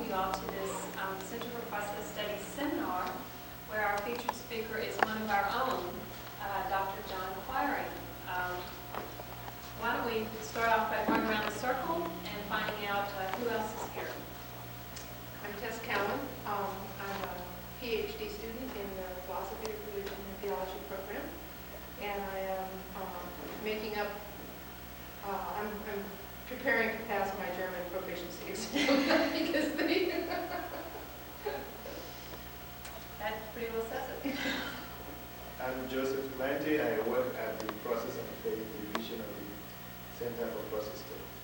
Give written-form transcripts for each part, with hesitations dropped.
you all to this Center for Process Studies seminar, where our featured speaker is one of our own, Dr. John Quiring. Why don't we start off by going around the circle and finding out who else is here. I'm Tess Cowan. I'm a PhD student in the Philosophy of Religion and Theology program, and I am I'm preparing to pass my German proficiency exam because That pretty well says it. I'm Joseph Lanty. I work at the Process and Faith Division of the Center for Process Studies.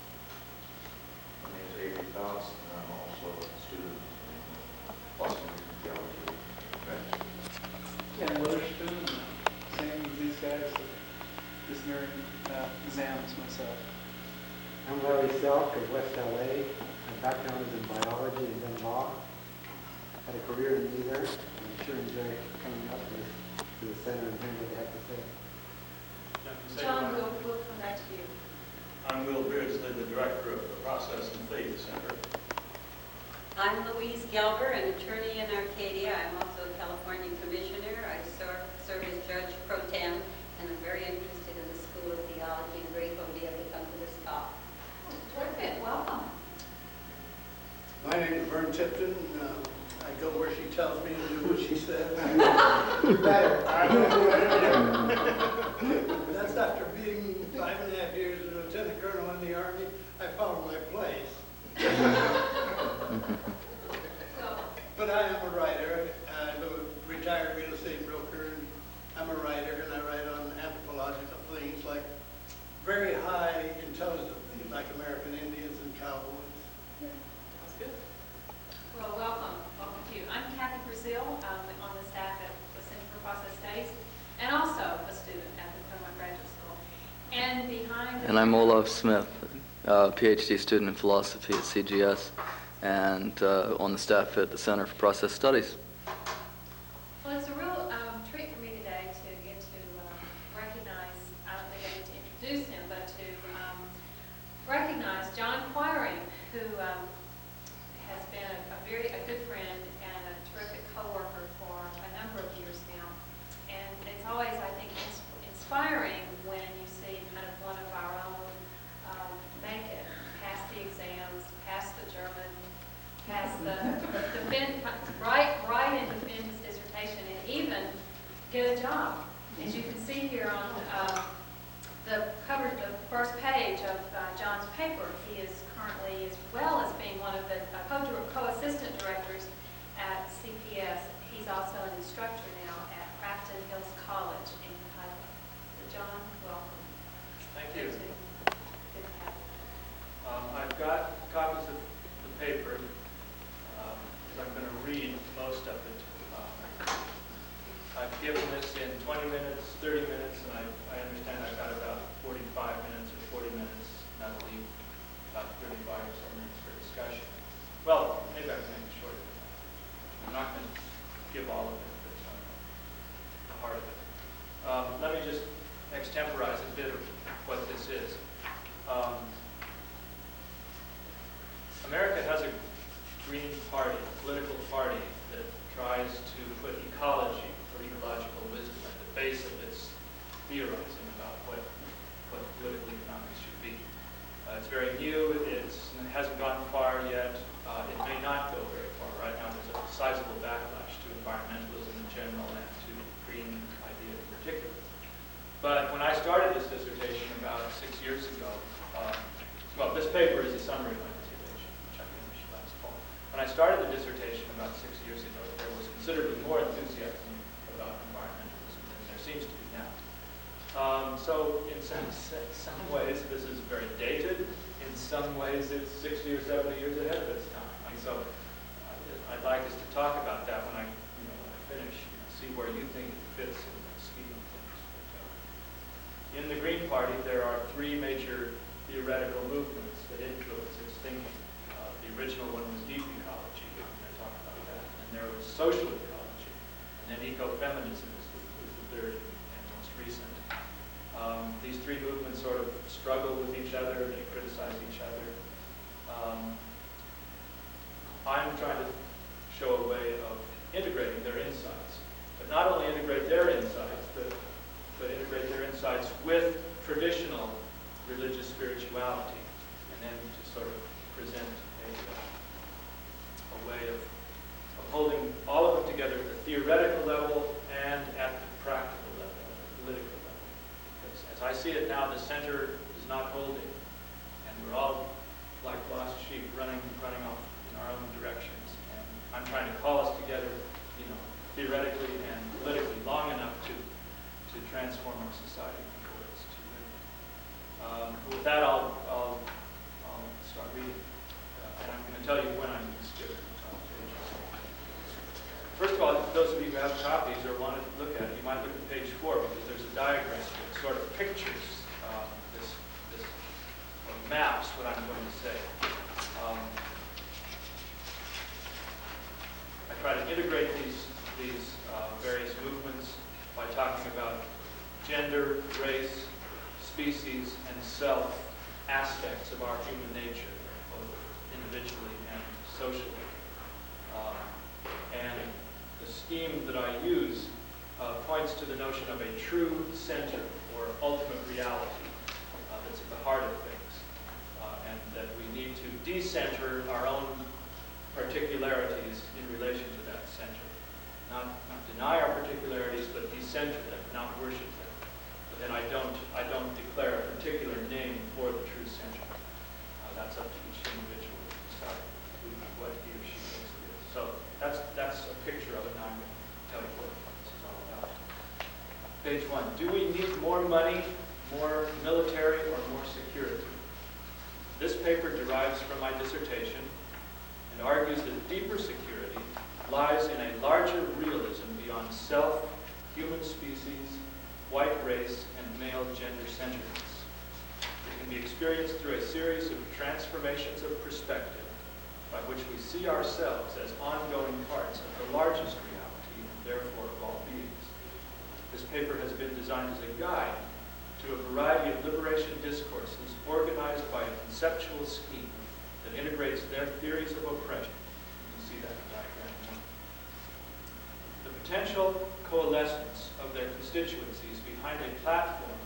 My name is Avery Faust, and I'm also a student in Philosophy and Theology. Ken Witherspoon, same as these guys, just near exams myself. I'm Larry Selk of West LA. My background is in biology and then law. Had a career in neither. I'm sure enjoy coming up to the center and hearing what they have to say. John, we'll come back to you. I'm Will Beardsley, the director of the Process and Faith Center. I'm Louise Gelber, an attorney in Arcadia. I'm also a California commissioner. I serve as judge pro tem, and I'm very interested in the School of Theology and grateful to be able to come to this talk. Terrific. Welcome. My name is Vern Tipton. I go where she tells me to do what she says. Better. That's after being 5.5 years as a lieutenant colonel in the Army. I found my place. But I am a writer. I'm a retired real estate broker. And I'm a writer, and I write on anthropological things like very high intelligent things like American Indians and cowboys. That's good. Well, welcome. Welcome to you. I'm Kathy Brazil. I'm on the staff at the Center for Process Studies and also a student at the Claremont Graduate School. And behind... And I'm Olaf Smith, PhD student in philosophy at CGS and on the staff at the Center for Process Studies. Well, it's a real treat for me today to get to recognize, I don't think I need to introduce him, but to recognize John Quiring, who has been a good friend and a terrific co-worker for a number of years now. And it's always, I think, inspiring when you see kind of one of our own make it, pass the exams, pass the German, pass write and defend his dissertation, and even get a job. As you can see here on the first page of John's paper, he is currently, as well as being one of the co-assistant directors at CPS, he's also an instructor now at Crafton Hills College in Kentucky. So John, welcome. Thank you. Good to have you. I've got copies of the paper. I'm going to read most of it. I've given this in 20 minutes, 30 minutes, and I understand I've got about 45 minutes or 40 minutes, and I'll leave about 35 or so minutes for discussion. Well, maybe I can make it shorter. I'm not going to give all of it, but the heart of it. Let me just extemporize a bit of what this is. America has a green party, a political party that tries to put ecology or ecological wisdom at the base of its theorizing about what political economics should be. It's very new. It hasn't gone far yet. It may not go very far. Right now there's a sizable backlash to environmentalism in general and to the green idea in particular. But when I started this dissertation about 6 years ago, well, this paper is a summary of my dissertation, which I finished last fall. When I started the dissertation about 6 years ago, there was considerably more enthusiasm about environmentalism than there seems to be now. So in some ways, this is very dated. In some ways, it's 60 or 70 years ahead of its time. And so I'd like us to talk about that when I finish, see where you think it fits in the scheme of things. But, in the Green Party, there are three major theoretical movements that influence its thinking. The original one was deep ecology. I'm going to talk about that. And there was social ecology. And then ecofeminism is the third and most recent. These three movements sort of struggle with each other. They criticize each other. I'm trying to show a way of integrating their insights. But not only integrate their insights, but integrate their insights with traditional religious spirituality, and then to sort of present a way of holding all of it together at the theoretical level and at the practical level, at the political level. Because as I see it now, the center is not holding, and we're all like lost sheep running off in our own directions. And I'm trying to call us together, theoretically and politically long enough to transform our society towards to win. With that, I'll start reading, and I'm going to tell you when I'm going to skip pages. First of all, those of you who have copies or want to look at it, you might look at page 4 because there's a diagram that sort of pictures this or maps what I'm going to say. I try to integrate these various movements by talking about gender, race, species, and self aspects of our human nature, both individually and socially. And the scheme that I use points to the notion of a true center or ultimate reality that's at the heart of things, and that we need to decenter our own particularities in relation to that center. Not deny our particularities, but decenter them, not worship them. But then I don't declare a particular name for the true center. That's up to each individual to decide what he or she thinks it is. So that's a picture of it, and I'm going to tell you what this is all about. Page 1. Do we need more money, more military, or more security? This paper derives from my dissertation and argues that deeper security lies in a larger realism beyond self, human species, white race, and male gender-centeredness. It can be experienced through a series of transformations of perspective by which we see ourselves as ongoing parts of the largest reality and therefore of all beings. This paper has been designed as a guide to a variety of liberation discourses organized by a conceptual scheme that integrates their theories of oppression. You can see that in diagram 1. The potential coalescence of their constituencies behind a platform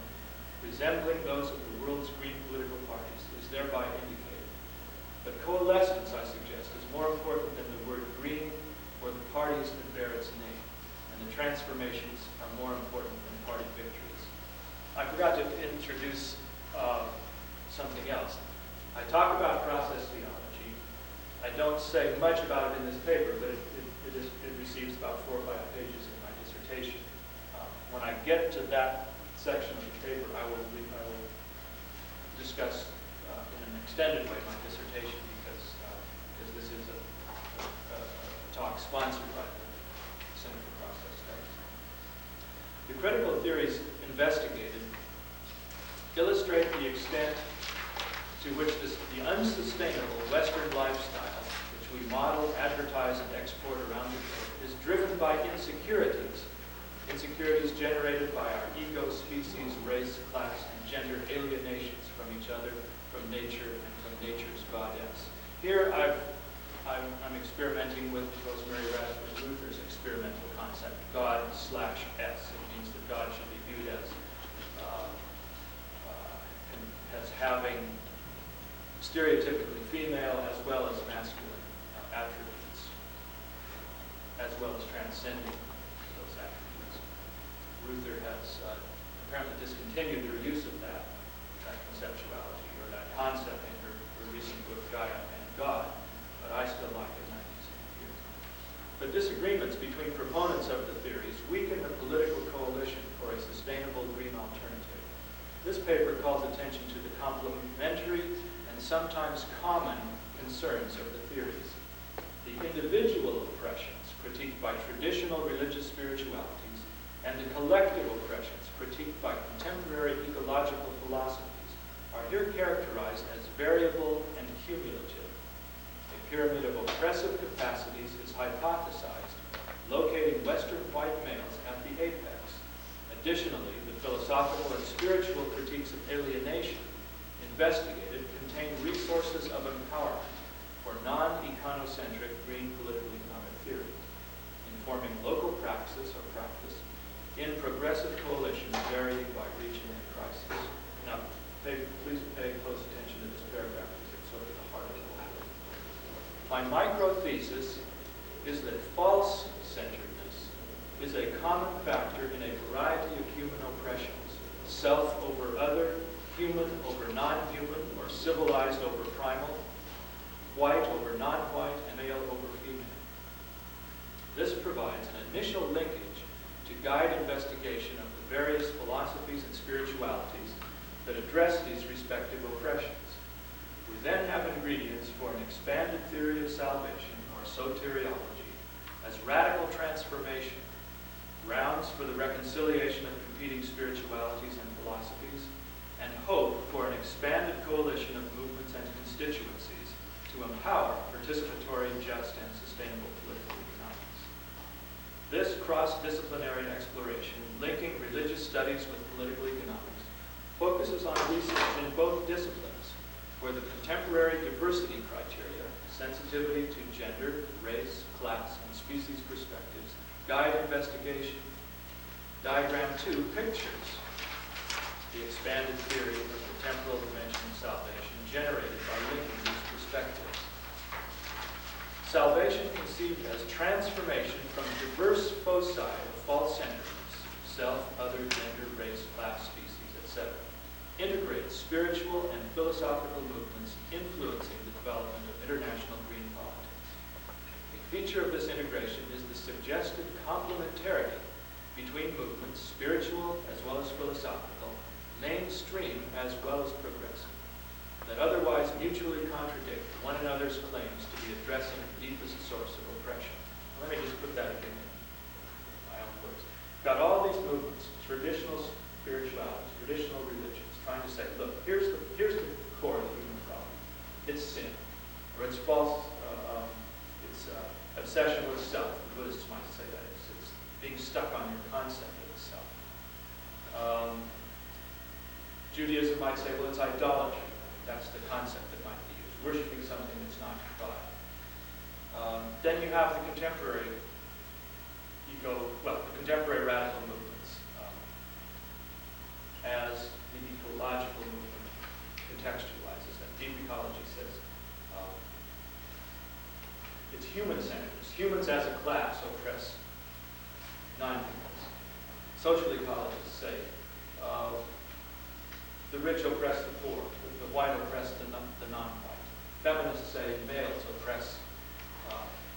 resembling those of the world's green political parties is thereby indicated. But coalescence, I suggest, is more important than the word green or the parties that bear its name, and the transformations are more important than party victories. I forgot to introduce something else. I talk about process theology. I don't say much about it in this paper, but it receives about 4 or 5 pages in my dissertation. When I get to that section of the paper, I will discuss in an extended way my dissertation because this is a talk sponsored by the Center for Process Studies. The critical theories investigated illustrate the extent to which the unsustainable Western lifestyle, which we model, advertise, and export around the globe, is driven by insecurities. Insecurities generated by our ego, species, race, class, and gender alienations from each other, from nature, and from nature's goddess. Here I'm experimenting with Rosemary Radcliffe Luther's experimental concept, God/S. It means that God should be viewed as having stereotypically female as well as masculine attributes, as well as transcending those attributes. Luther has apparently discontinued her use of that conceptuality or that concept in her recent book, Gaia and God, but I still like it and I use it here. But disagreements between proponents of the theories weaken the political coalition for a sustainable green alternative. This paper calls attention to the complementary and sometimes common concerns of the theories. The individual oppressions critiqued by traditional religious spiritualities and the collective oppressions critiqued by contemporary ecological philosophies are here characterized as variable and cumulative. A pyramid of oppressive capacities is hypothesized, locating Western white males at the apex. Additionally, the philosophical and spiritual critiques of alienation investigated contain resources of empowerment, for non-econocentric green political economic theory, informing local praxis in progressive coalitions varying by region and crisis. Now, please pay close attention to this paragraph because it's sort of the heart of the whole thing. My micro-thesis is that false-centeredness is a common factor in a variety of human oppressions: self over other, human over non-human, or civilized over primal, white over non-white, and male over female. This provides an initial linkage to guide investigation of the various philosophies and spiritualities that address these respective oppressions. We then have ingredients for an expanded theory of salvation, or soteriology, as radical transformation, grounds for the reconciliation of competing spiritualities and philosophies, and hope for an expanded coalition of movements and constituencies to empower participatory, just, and sustainable political economics. This cross-disciplinary exploration, linking religious studies with political economics, focuses on research in both disciplines, where the contemporary diversity criteria, sensitivity to gender, race, class, and species perspectives, guide investigation. Diagram 2 pictures the expanded theory of the temporal dimension of salvation generated by linking these perspectives. Salvation conceived as transformation from diverse foci of false-centeredness, self, other, gender, race, class, species, etc., integrates spiritual and philosophical movements influencing the development of international green politics. A feature of this integration is the suggested complementarity between movements, spiritual as well as philosophical, mainstream as well as progressive, that otherwise mutually contradict one another's claims to be addressing the deepest source of oppression. Let me just put that again in my own words. Got all these movements, traditional spiritualities, traditional religions, trying to say, look, here's the core of the human problem. It's sin, or it's false, obsession with self. The Buddhists might say that. It's being stuck on your concept of the self. Judaism might say, well, it's idolatry. That's the concept that might be used. Worshipping something that's not God. Then you have the contemporary contemporary radical movements as the ecological movement contextualizes that. Deep ecology says it's human-centered. Humans as a class oppress non-humans. Social ecologists say the rich oppress the poor, the white oppress the non-white. Feminists say males oppress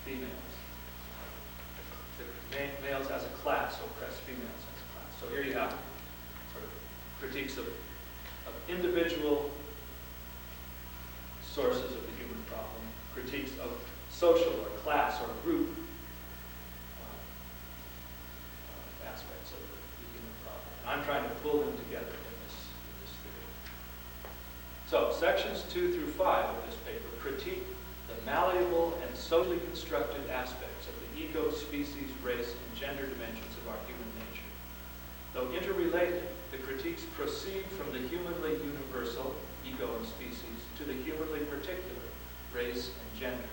females. The males as a class oppress females as a class. So here you have sort of critiques of individual sources of the human problem, critiques of social or class or group aspects of the human problem. And I'm trying to pull them together in this theory. So sections 2 through 5 of this paper critique the malleable and socially constructed aspects of the ego, species, race, and gender dimensions of our human nature. Though interrelated, the critiques proceed from the humanly universal, ego and species, to the humanly particular, race and gender.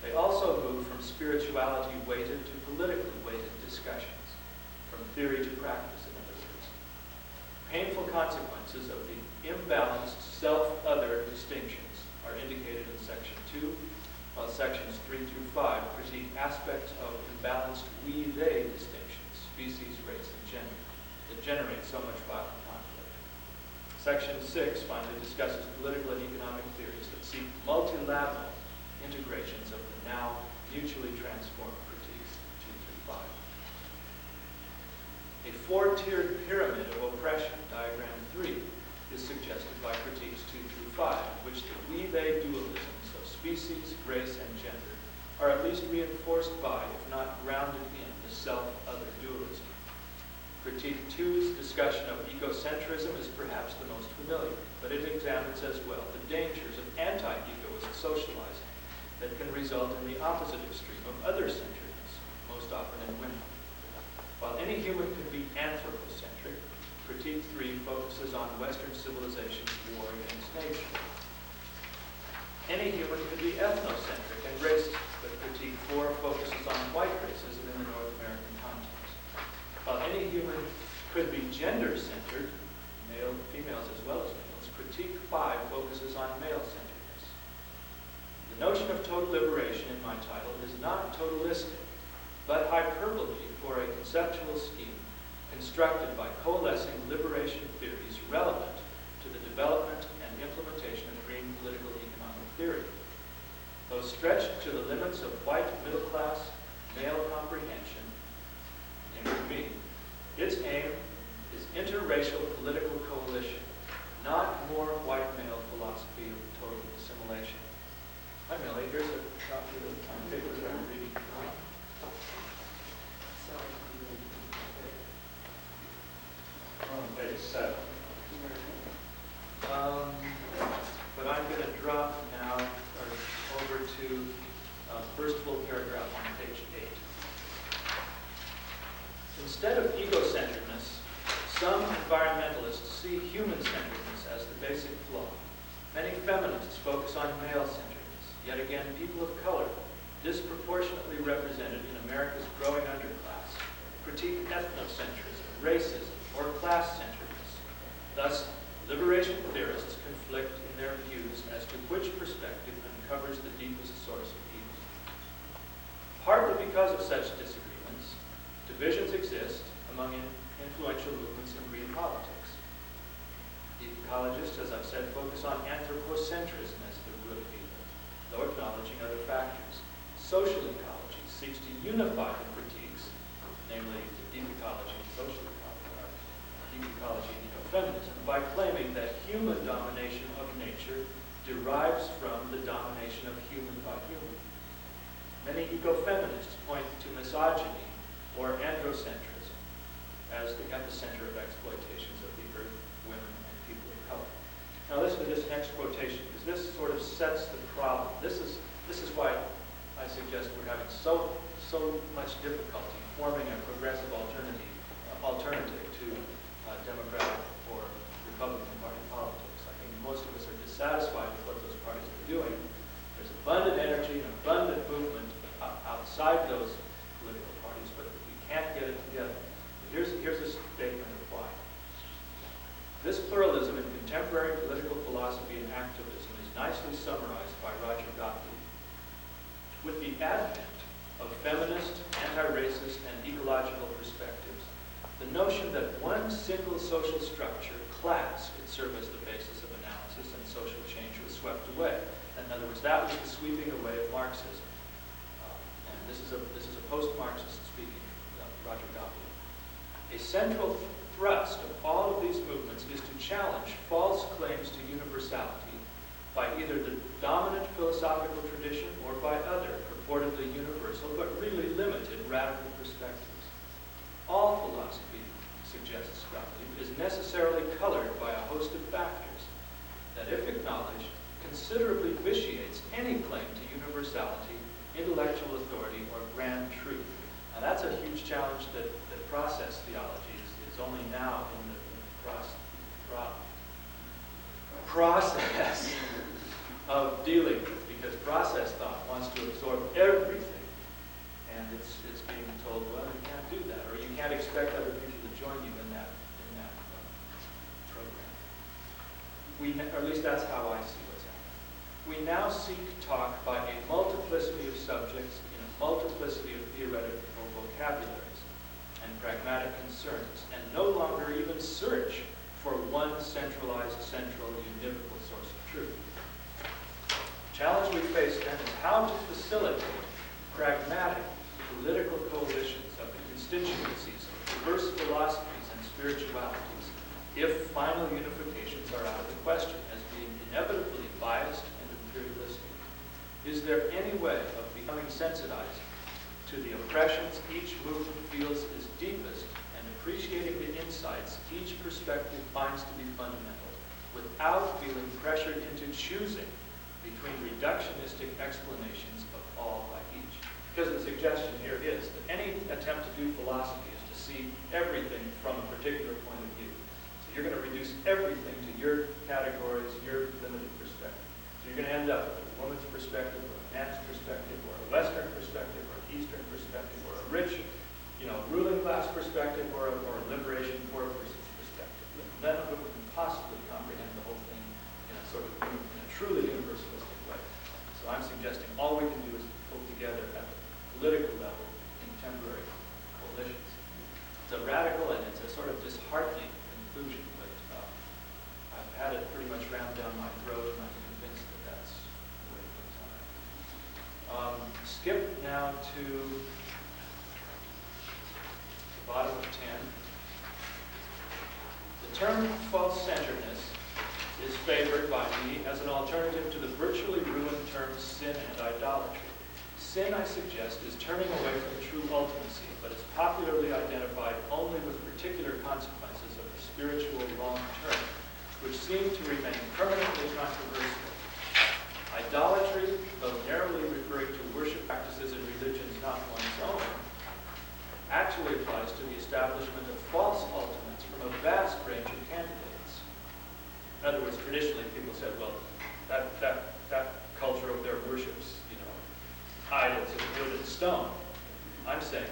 They also move from spirituality-weighted to politically weighted discussions, from theory to practice, in other words. Painful consequences of the imbalanced self-other distinctions are indicated in section 2, while sections 3 through 5 critique aspects of imbalanced we-they distinctions, species, race, and gender, that generate so much violent conflict. Section 6 finally discusses political and economic theories that seek multilateral integrations of the now mutually transformed critiques 2 through 5. A four-tiered pyramid of oppression, diagram 3, is suggested by critiques 2 through 5, in which the we-they dualisms of species, race, and gender are at least reinforced by, if not grounded in, the self-other dualism. Critique 2's discussion of egocentrism is perhaps the most familiar, but it examines as well the dangers of anti-egoist socializing that can result in the opposite extreme of other-centeredness, most often in women. While any human can be anthropocentric, critique 3 focuses on Western civilization's war against nature. Any human could be ethnocentric and racist, but critique 4 focuses on white racism in the North American context. While any human could be gender-centered, females as well as males, critique 5 focuses on male-centeredness. The notion of total liberation in my title is not totalistic, but hyperbole for a conceptual scheme constructed by coalescing liberation theories relevant to the development and implementation of green political economic theory. Though stretched to the limits of white middle-class male comprehension, namely me, its aim is interracial political coalition, not more white male philosophy of total assimilation. Hi, Millie. Here's a copy of the papers I'm reading. On page 7. But I'm going to drop now over to the first full paragraph on page 8. Instead of egocenteredness, some environmentalists see human-centeredness as the basic flaw. Many feminists focus on male-centeredness. Yet again, people of color, disproportionately represented in America's growing underclass, critique ethnocentrism, racism, or class-centeredness. Thus, liberation theorists conflict in their views as to which perspective uncovers the deepest source of evil. Partly because of such disagreements, divisions exist among influential movements in green politics. The ecologists, as I've said, focus on anthropocentrism as the root of evil, though acknowledging other factors. Social ecology seeks to unify the critiques, namely the deep ecology and social ecology, deep ecology and ecofeminism, by claiming that human domination of nature derives from the domination of human by human. Many ecofeminists point to misogyny or androcentrism as the epicenter of exploitations of the earth, women, and people of color. Now listen to this next quotation, because this sort of sets the problem. This is why I suggest we're having so much difficulty forming a progressive alternative to Democratic or Republican Party politics. I think most of us are dissatisfied with what those parties are doing. There's abundant energy and abundant movement outside those political parties, but we can't get it together. Here's a statement of why. This pluralism in contemporary political philosophy and activism is nicely summarized by Roger Gottlieb. With the advent of feminist, anti-racist, and ecological perspectives, the notion that one single social structure, class, could serve as the basis of analysis and social change was swept away. In other words, that was the sweeping away of Marxism. And this is a post-Marxist speaking, Roger Gottlieb. A central thrust of all of these movements is to challenge false claims to universality by either the dominant philosophical tradition or by other purportedly universal but really limited radical perspectives. All philosophy, suggests Gottlieb, is necessarily colored by a host of factors that, if acknowledged, considerably vitiates any claim to universality, intellectual authority, or grand truth. Now that's a huge challenge that process theology is only now in the process of dealing with, because process thought wants to absorb everything, and it's being told, well, you can't do that, or you can't expect other people to join you in that program. Or at least that's how I see what's happening. We now seek talk by a multiplicity of subjects in a multiplicity of theoretical vocabularies and pragmatic concerns, and no longer even search for one centralized, central, univocal source of truth. The challenge we face then is how to facilitate pragmatic political coalitions of the constituencies of diverse philosophies and spiritualities if final unifications are out of the question as being inevitably biased and imperialistic. Is there any way of becoming sensitized to the oppressions each movement feels is deepest and appreciating the insights each perspective finds to be fundamental without feeling pressured into choosing between reductionistic explanations of all by each? Because the suggestion here is that any attempt to do philosophy is to see everything from a particular point of view. So you're going to reduce everything to your categories, your limited perspective. So you're going to end up with a woman's perspective, or a man's perspective, or a Western perspective, or an Eastern perspective, or a rich, ruling class perspective, or a liberation poor person's perspective. But none of them can possibly comprehend the whole thing in a truly universalistic way. So I'm suggesting all we can do is pull together at the political level in contemporary coalitions. It's a radical and it's a sort of disheartening conclusion, but I've had it pretty much rammed down my throat, and I'm convinced that that's the way things are. Skip now to the bottom of 10. The term false-centeredness is favored by me as an alternative to the virtually ruined terms sin and idolatry. Sin, I suggest, is turning away from true ultimacy, but is popularly identified only with particular consequences of the spiritual long term, which seem to remain permanently controversial. Idolatry, though narrowly referring to worship practices and religions not one's own, actually applies to the establishment of false ultimates from a vast range of candidates. In other words, traditionally people said, well, that culture over there worships, idols of wood and stone. I'm saying,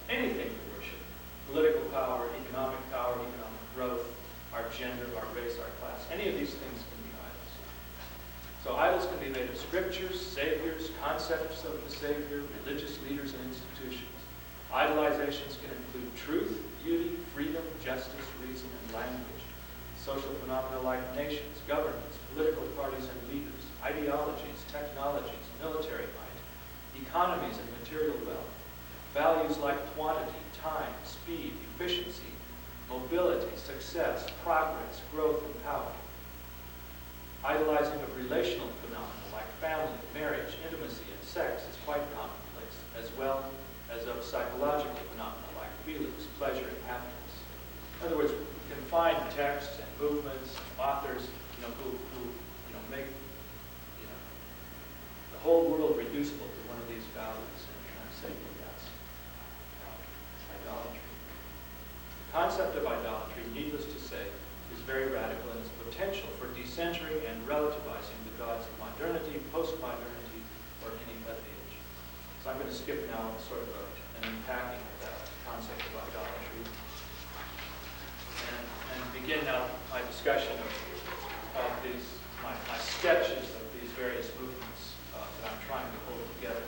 anything to worship. Political power, economic growth, our gender, our race, our class. Any of these things can be idols. So idols can be made of scriptures, saviors, concepts of the Savior, religious leaders and institutions. Idolizations can include truth, beauty, freedom, justice, reason, and language. Social phenomena like nations, governments, political parties and leaders, ideologies, technologies, military might, economies and material wealth, values like quantity, time, speed, efficiency, mobility, success, progress, growth, and power. Idolizing of relational phenomena like family, marriage, intimacy, and sex is quite commonplace, as well as of psychological phenomena like feelings, pleasure, and happiness. In other words, we can find texts and movements, authors, who make the whole world reducible to one of these values, and I'm saying that's idolatry. The concept of idolatry, needless to say, is very radical in its potential for decentering and relativizing the gods of modernity, postmodernity, or any other age. So I'm going to skip now sort of an unpacking of that concept of idolatry, and begin now my discussion of these, my sketches of these various movements that I'm trying to hold together.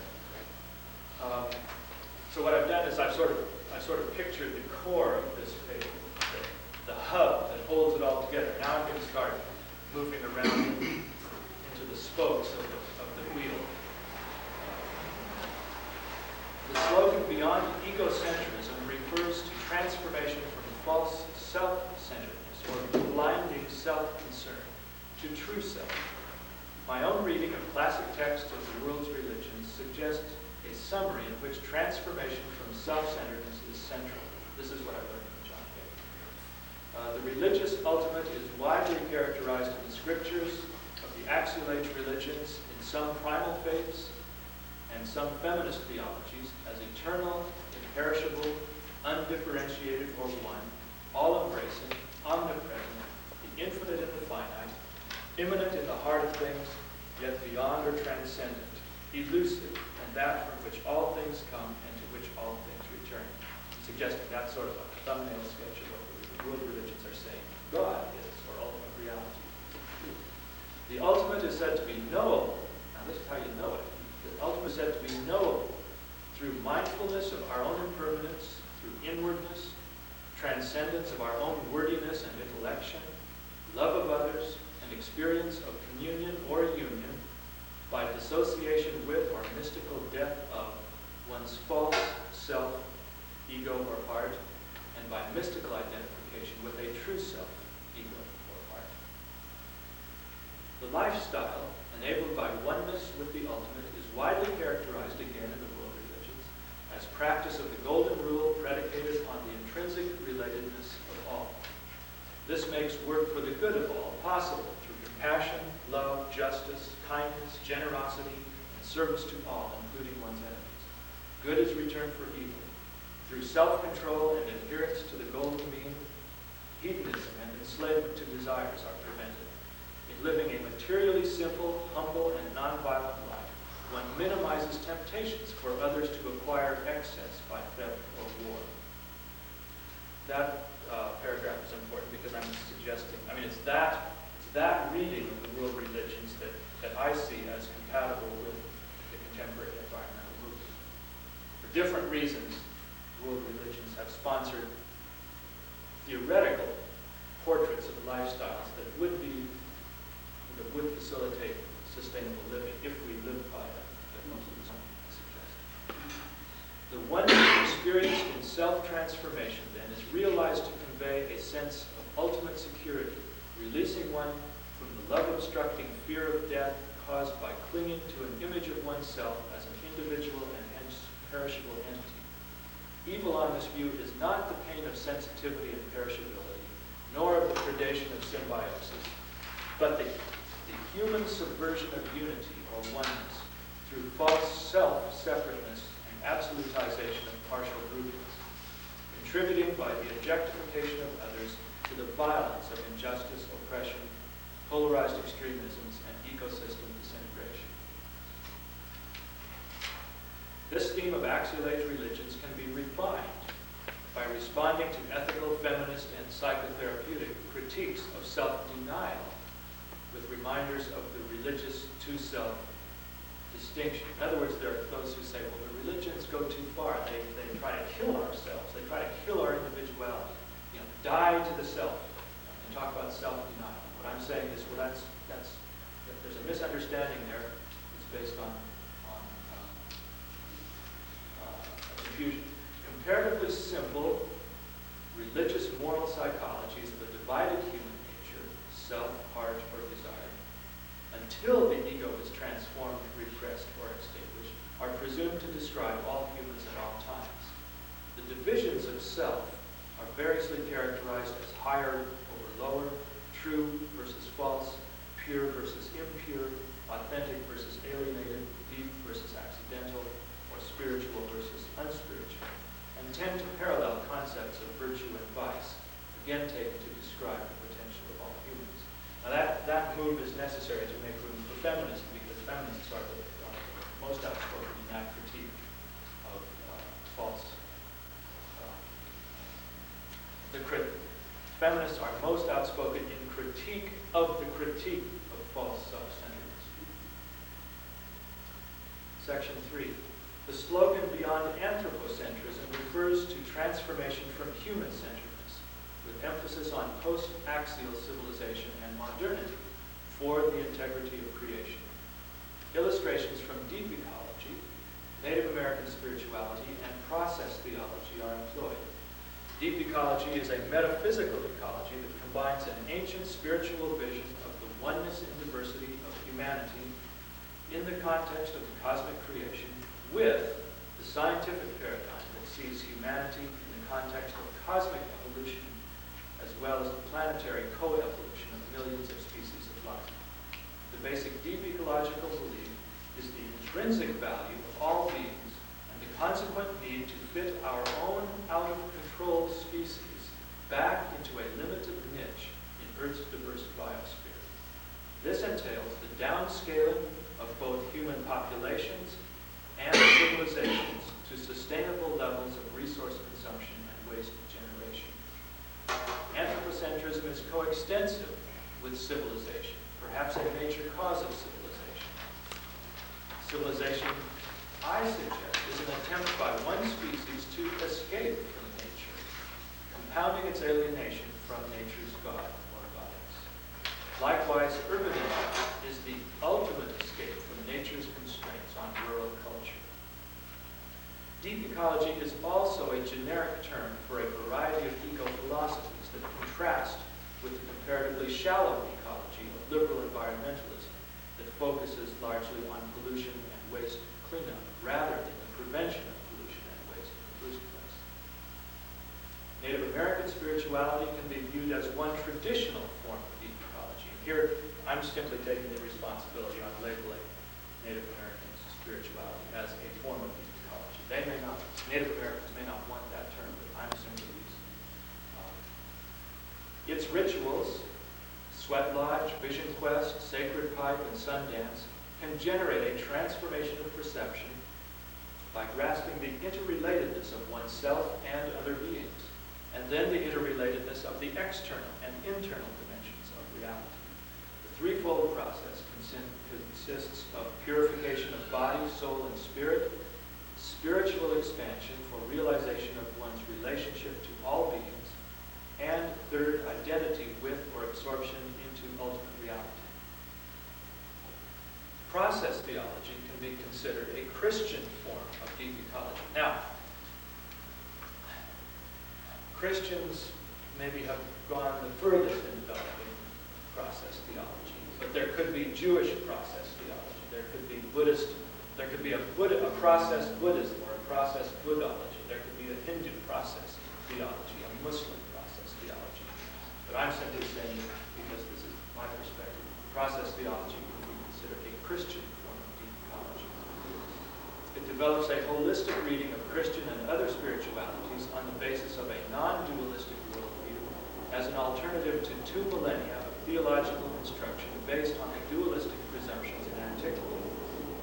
So what I've done is I've sort of pictured the core of this paper, the hub that holds it all together. Now I'm going to start moving around into the spokes of the wheel. The slogan "Beyond Egocentrism" refers to transformation from false self-centeredness or blinding self-concern to true self. My own reading of classic texts of the world's religions suggests a summary in which transformation from self-centeredness is central. This is what I learned from John Gay. The religious ultimate is widely characterized in the scriptures of the axial age religions, in some primal faiths and some feminist theologies, as eternal, imperishable, undifferentiated, or one, all-embracing, omnipresent, the infinite in the finite, immanent in the heart of things, yet beyond or transcendent, elusive, and that from which all things come and to which all things return. I'm suggesting that's sort of a thumbnail sketch of what the world religions are saying God is, or ultimate reality. The ultimate is said to be knowable. Now this is how you know it. The ultimate is said to be knowable through mindfulness of our own impermanence, through inwardness, transcendence of our own wordiness and intellection, love of others, and experience of communion or union by dissociation with or mystical death of one's false self, ego, or heart, and by mystical identification with a true self, ego, or heart. The lifestyle, enabled by oneness with the ultimate, is widely characterized again in the world religions as practice of the golden rule predicated on the intrinsic relatedness of all. This makes work for the good of all possible through compassion, love, justice, kindness, generosity, and service to all, including one's enemies. Good is returned for evil. Through self-control and adherence to the golden mean, hedonism and enslavement to desires are prevented. In living a materially simple, humble, and nonviolent life. One minimizes temptations for others to acquire excess by theft or war. That paragraph is important because I'm suggesting, it's that reading of the world religions that I see as compatible with the contemporary environmental movement. For different reasons, world religions have sponsored theoretical portraits of lifestyles that would facilitate sustainable living if we lived by them, that most of us suggest. The oneness experienced in self-transformation, then, is realized to convey a sense of ultimate security, releasing one from the love-obstructing fear of death caused by clinging to an image of oneself as an individual and hence perishable entity. Evil on this view is not the pain of sensitivity and perishability, nor of the predation of symbiosis, but the human subversion of unity or oneness through false self-separateness and absolutization of partial groupings, contributing by the objectification of others to the violence of injustice, oppression, polarized extremisms, and ecosystem disintegration. This theme of axial age religions can be refined by responding to ethical, feminist, and psychotherapeutic critiques of self-denial with reminders of the religious two-self distinction. In other words, there are those who say, well, the religions go too far. They try to kill ourselves. They try to kill our individuality. Die to the self and talk about self-denial. What I'm saying is, well, there's a misunderstanding there. It's based on confusion. Comparatively simple religious moral psychologies of a divided human nature, self, heart, or desire, until the ego is transformed, repressed, or extinguished, are presumed to describe all humans at all times. The divisions of self are variously characterized as higher over lower, true versus false, pure versus impure, authentic versus alienated, deep versus accidental, or spiritual versus unspiritual, and tend to parallel concepts of virtue and vice, again taken to describe the potential of all humans. Now that move is necessary to make room for feminism, because feminists are the most outspoken in that critique of false. Feminists are most outspoken in critique of the critique of false self-centeredness. Section 3. The slogan beyond anthropocentrism refers to transformation from human-centeredness, with emphasis on post-axial civilization and modernity for the integrity of creation. Illustrations from deep ecology, Native American spirituality, and process theology are employed. Deep ecology is a metaphysical ecology that combines an ancient spiritual vision of the oneness and diversity of humanity in the context of the cosmic creation with the scientific paradigm that sees humanity in the context of cosmic evolution as well as the planetary co-evolution of millions of species of life. The basic deep ecological belief is the intrinsic value of all beings and the consequent need to fit our own out-of-control species back into a limited niche in Earth's diverse biosphere. This entails the downscaling of both human populations and civilizations to sustainable levels of resource consumption and waste generation. Anthropocentrism is coextensive with civilization, perhaps a major cause of civilization. Civilization, I suggest, is an attempt by one species to escape from nature, compounding its alienation from nature's God or goddess. Likewise, urbanism is the ultimate escape from nature's constraints on rural culture. Deep ecology is also a generic term for a variety of eco-philosophies that contrast with the comparatively shallow ecology of liberal environmentalism that focuses largely on pollution and waste cleanup rather than the prevention of pollution and waste in the first place. Native American spirituality can be viewed as one traditional form of deep ecology. And here, I'm simply taking the responsibility on labeling Native American spirituality as a form of deep ecology. They may not, Native Americans may not want that term, but I'm simply using it. Its rituals Sweat Lodge, Vision Quest, Sacred Pipe, and Sundance can generate a transformation of perception by grasping the interrelatedness of oneself and other beings, and then the interrelatedness of the external and internal dimensions of reality. The threefold process consists of purification of body, soul, and spirit, spiritual expansion for realization of one's relationship to all beings, and third, identity with or absorption into ultimate reality. Process theology can be considered a Christian form of deep ecology. Now, Christians maybe have gone the furthest in developing process theology, but there could be Jewish process theology, there could be Buddhist, there could be a process Buddhism or a process Buddhology, there could be a Hindu process theology, a Muslim process theology. But I'm simply saying, because this is my perspective, process theology can be considered a Christian form of deep ecology. It develops a holistic reading of Christian and other spiritualities on the basis of a non-dualistic worldview as an alternative to 2 millennia of theological instruction based on the dualistic presumptions in antiquity.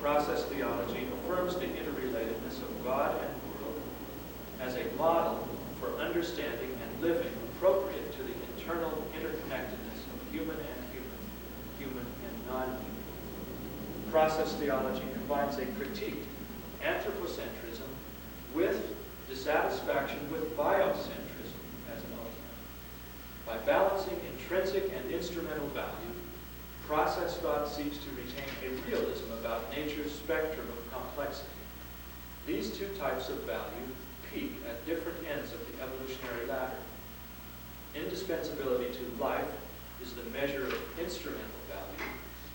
Process theology affirms the interrelatedness of God and world as a model for understanding and living appropriate to the internal interconnectedness of human and human, human and non-human. Process theology combines a critique, anthropocentrism, with dissatisfaction with biocentrism as an ultimate. By balancing intrinsic and instrumental value, process thought seeks to retain a realism about nature's spectrum of complexity. These two types of value peak at different ends of the evolutionary ladder. Indispensability to life is the measure of instrumental value,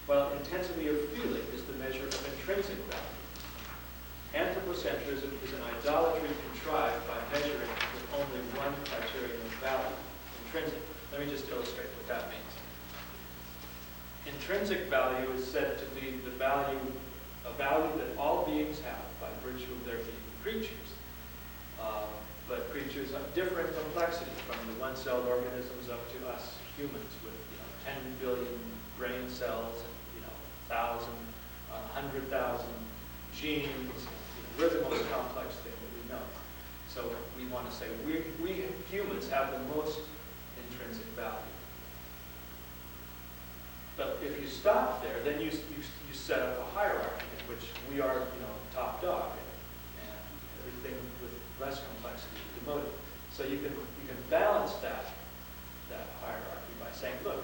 while intensity of feeling is the measure of intrinsic value. Anthropocentrism is an idolatry contrived by measuring with only one criterion of value, intrinsic. Let me just illustrate what that means. Intrinsic value is said to be a value that all beings have by virtue of their being creatures. But creatures of different complexity, from the one-celled organisms up to us humans with 10 billion brain cells and 1,000, 100,000 genes. We're the most complex thing that we know. So we want to say we humans have the most intrinsic value. But if you stop there, then you set up a hierarchy in which we are, top dog, and everything with less complexity is demoted. So you can balance that hierarchy by saying, look,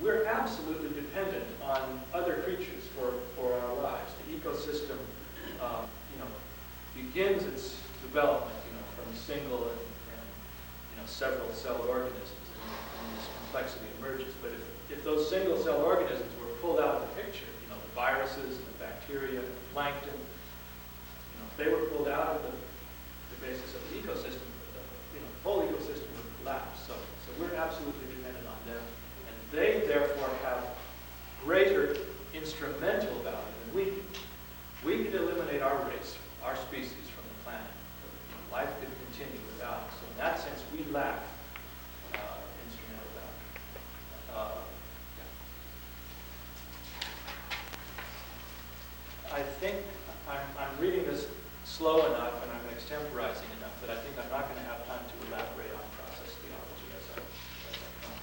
we're absolutely dependent on other creatures for our lives. The ecosystem, begins its development, from single and several celled organisms, and this complexity emerges. But if those single-celled organisms were pulled out of the picture, the viruses and the bacteria and the plankton, if they were pulled out of the basis of the ecosystem, the whole ecosystem would collapse. So we're absolutely dependent on them, and they therefore have greater instrumental value than we do. We could eliminate our race, our species from the planet. Life could continue without us. So in that sense, we lack instrumental value. I think I'm reading this slow enough and I'm extemporizing enough that I think I'm not going to have time to elaborate on process theology as I come.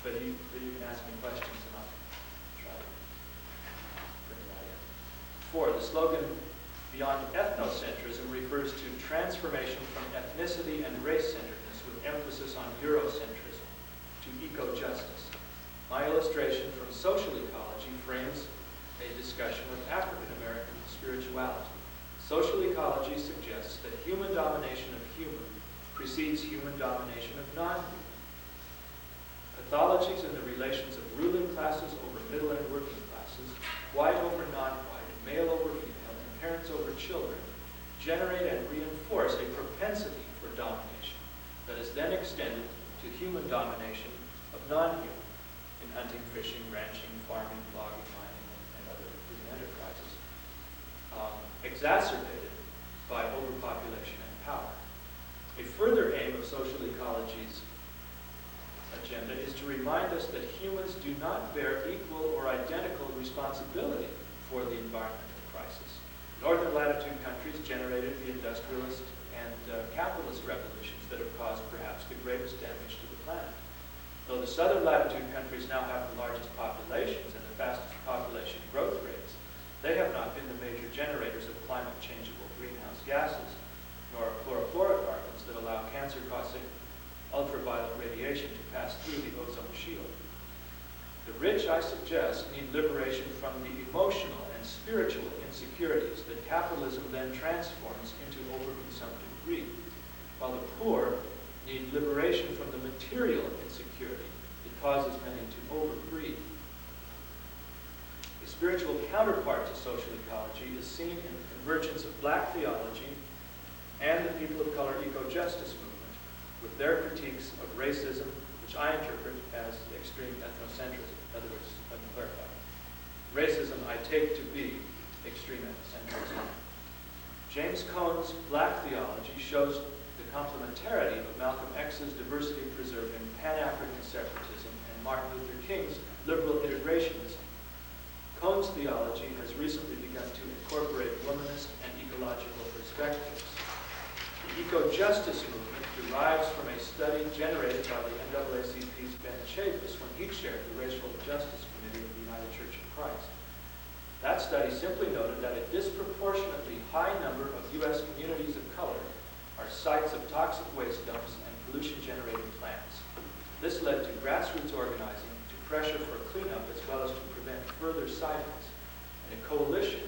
But you can ask me questions and I'll try to bring that in. 4, the slogan beyond ethnocentrism refers to transformation from ethnicity and race-centeredness with emphasis on Eurocentrism to eco-justice. My illustration from social ecology frames a discussion of African-American spirituality. Social ecology suggests that human domination of human precedes human domination of non-human. Pathologies in the relations of ruling classes over middle and working classes, white over non-white, male over female, and parents over children, generate and reinforce a propensity for domination that is then extended to human domination of non-human in hunting, fishing, ranching, farming, logging, mining, and other human enterprises, exacerbated by overpopulation and power. A further aim of social ecology's agenda is to remind us that humans do not bear equal or identical responsibility for the environmental crisis. Northern latitude countries generated the industrialist and capitalist revolutions that have caused perhaps the greatest damage to the planet. Though the southern latitude countries now have the largest populations and the fastest population growth rates, they have not been the major generators of climate-changeable greenhouse gases, nor chlorofluorocarbons that allow cancer-causing ultraviolet radiation to pass through the ozone shield. The rich, I suggest, need liberation from the emotional and spiritual insecurities that capitalism then transforms into overconsumptive greed, while the poor need liberation from the material insecurity that causes many to overbreed. A spiritual counterpart to social ecology is seen in the convergence of black theology and the people of color eco-justice movement, with their critiques of racism, which I interpret as extreme ethnocentrism. In other words, let me clarify. Racism I take to be extreme ethnocentrism. James Cone's black theology shows the complementarity of Malcolm X's diversity-preserving Pan-African separatism and Martin Luther King's liberal integrationism. Cone's theology has recently begun to incorporate womanist and ecological perspectives. The eco-justice movement derives from a study generated by the NAACP's Ben Chavis when he chaired the Racial Justice Committee of the United Church of Christ. That study simply noted that a disproportionately high number of U.S. communities of color are sites of toxic waste dumps and pollution-generating plants. This led to grassroots organizing to pressure for cleanup as well as to prevent further sightings, and a coalition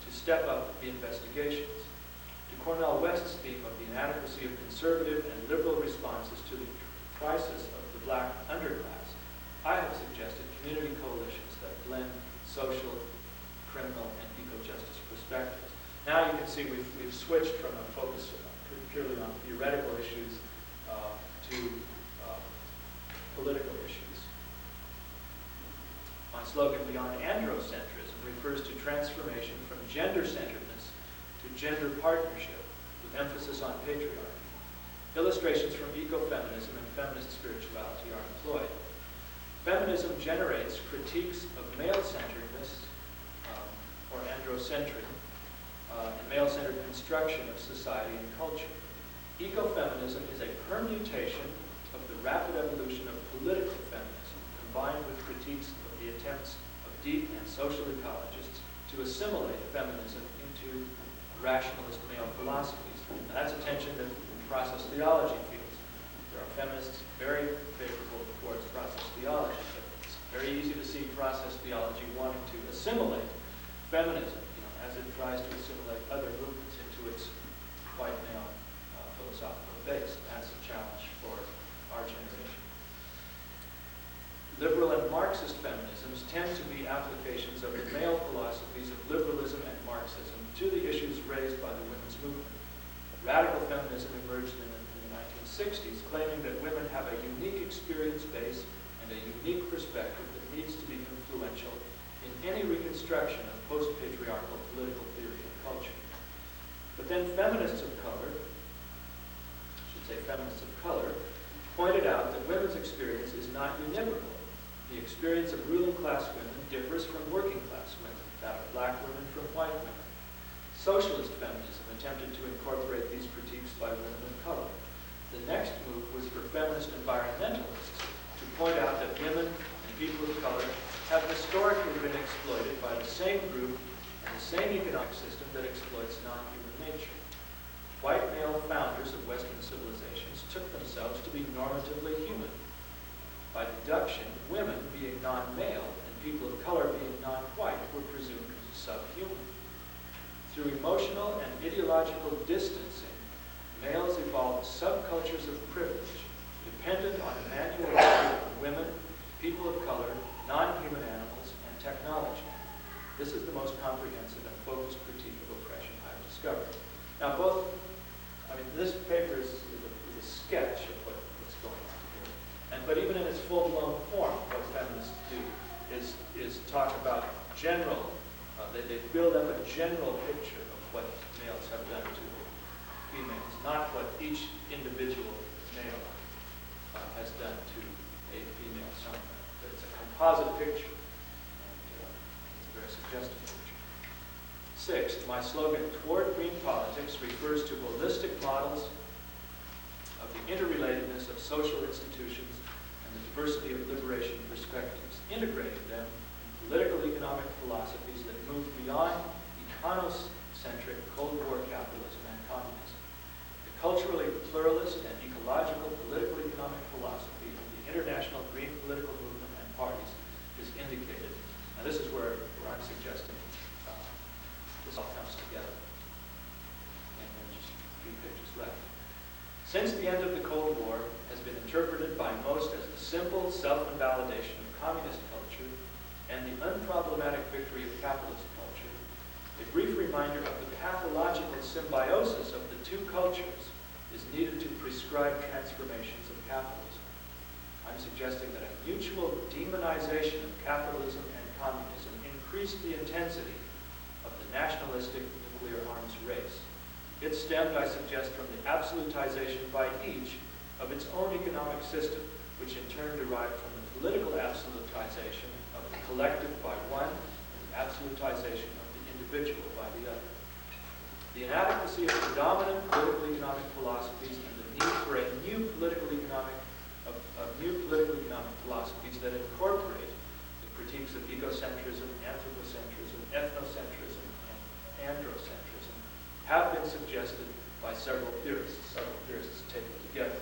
to step up the investigations. To Cornel West's theme of the inadequacy of conservative and liberal responses to the crisis of the black underclass, I have suggested community coalitions that blend social, criminal, and eco-justice perspectives. Now you can see we've switched from a focus purely on theoretical issues to political issues. My slogan, Beyond Androcentrism, refers to transformation from gender-centeredness to gender partnership, with emphasis on patriarchy. Illustrations from ecofeminism and feminist spirituality are employed. Feminism generates critiques of male-centeredness, or androcentric, and male-centered construction of society and culture. Ecofeminism is a permutation of the rapid evolution of political feminism, combined with critiques of the attempts of deep and social ecologists to assimilate feminism into rationalist male philosophies. And that's a tension that process theology feels. There are feminists very favorable towards process theology, but it's very easy to see process theology wanting to assimilate feminism, as it tries to assimilate other movements into its white male philosophical base. That's a challenge for our generation. Liberal and Marxist feminisms tend to be applications of the male philosophies of liberalism and Marxism to the issues raised by the women's movement. Radical feminism emerged in the 1960s, claiming that women have a unique experience base and a unique perspective that needs to be influential in any reconstruction of post-patriarchal political theory and culture. But then feminists of color, pointed out that women's experience is not univocal. The experience of ruling class women differs from working class women, that of black women from white women. Socialist feminism attempted to incorporate these critiques by women of color. The next move was for feminist environmentalists to point out that women and people of color have historically been exploited by the same group and the same economic system that exploits non-human nature. White male founders of Western civilizations took themselves to be normatively human. By deduction, women, being non-male, and people of color, being non-white, were presumed subhuman. Through emotional and ideological distancing, males evolved subcultures of privilege, dependent on a manual of women, people of color, non-human animals, and technology. This is the most comprehensive and focused critique of oppression I've discovered. Now, this paper is a sketch of what's going on here. But even in its full-blown form, what feminists do is talk about general, they build up a general picture of what males have done to females, not what each individual male has done to a female songbird. But it's a composite picture, and it's a very suggestive picture. 6, my slogan, Toward Green Politics, refers to holistic models of the interrelatedness of social institutions and the diversity of liberation perspectives, integrating them in political economic philosophies that move beyond econocentric Cold War capitalism and communism. The culturally pluralist and ecological political economic philosophy of the international green political movement and parties is indicated. And this is where I'm suggesting this all comes together. And then just a few pages left. Since the end of the Cold War has been interpreted by most as the simple self-invalidation of communist culture and the unproblematic victory of capitalist culture, a brief reminder of the pathological symbiosis of the two cultures is needed to prescribe transformations of capitalism. I'm suggesting that a mutual demonization of capitalism and communism increased the intensity of the nationalistic nuclear arms race. It stemmed, I suggest, from the absolutization by each of its own economic system, which in turn derived from the political absolutization of the collective by one and the absolutization of the individual by the other. The inadequacy of predominant political economic philosophies and the need for a new political economic philosophies that incorporate the critiques of egocentrism, anthropocentrism, ethnocentrism, and androcentrism have been suggested by several theorists taken together.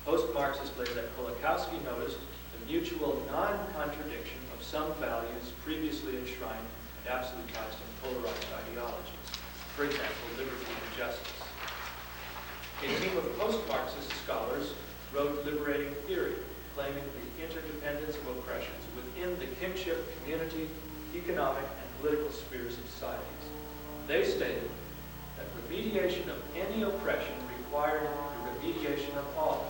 Post-Marxist Leszek Kolakowski noticed the mutual non-contradiction of some values previously enshrined and absolutized in polarized ideologies. For example, liberty and justice. A team of post-Marxist scholars wrote Liberating Theory, claiming the interdependence of oppressions within the kinship, community, economic, and political spheres of societies. They stated that remediation of any oppression required the remediation of all,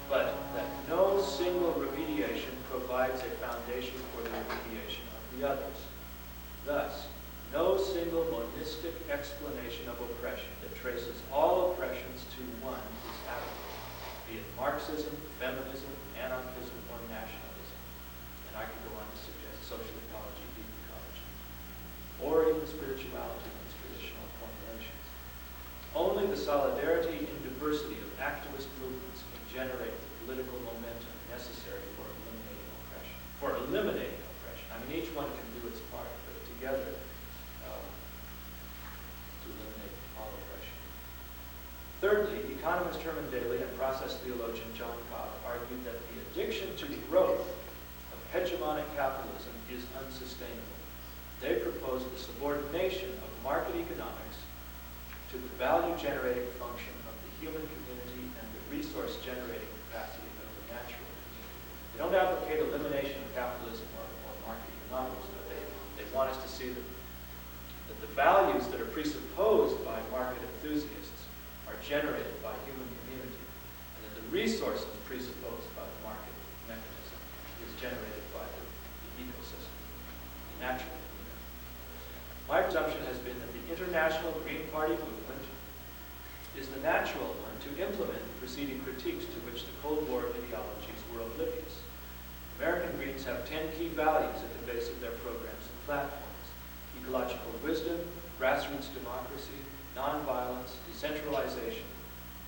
but that no single remediation provides a foundation for the remediation of the others. Thus, no single monistic explanation of oppression that traces all oppressions to one is adequate, be it Marxism, feminism, anarchism, or nationalism. And I could go on to suggest social ecology, deep ecology, or even spirituality in its traditional formulations. Only the solidarity and diversity of activist movements can generate the political momentum necessary for eliminating oppression. I mean, each one can do its part, but together to eliminate all oppression. Thirdly, economist Herman Daly and process theologian John Cobb argued that the addiction to growth of hegemonic capitalism is unsustainable. They proposed the subordination of market economics to the value-generating function of the human community and the resource-generating capacity of the natural community. They don't advocate elimination of capitalism or market economics, but they want us to see that the values that are presupposed by market enthusiasts are generated by human community, and that the resources presupposed by the market mechanism is generated by the ecosystem, the natural community. My presumption has been that the international Green Party movement is the natural one to implement the preceding critiques to which the Cold War ideologies were oblivious. American Greens have 10 key values at the base of their programs and platforms: ecological wisdom, grassroots democracy, nonviolence, decentralization,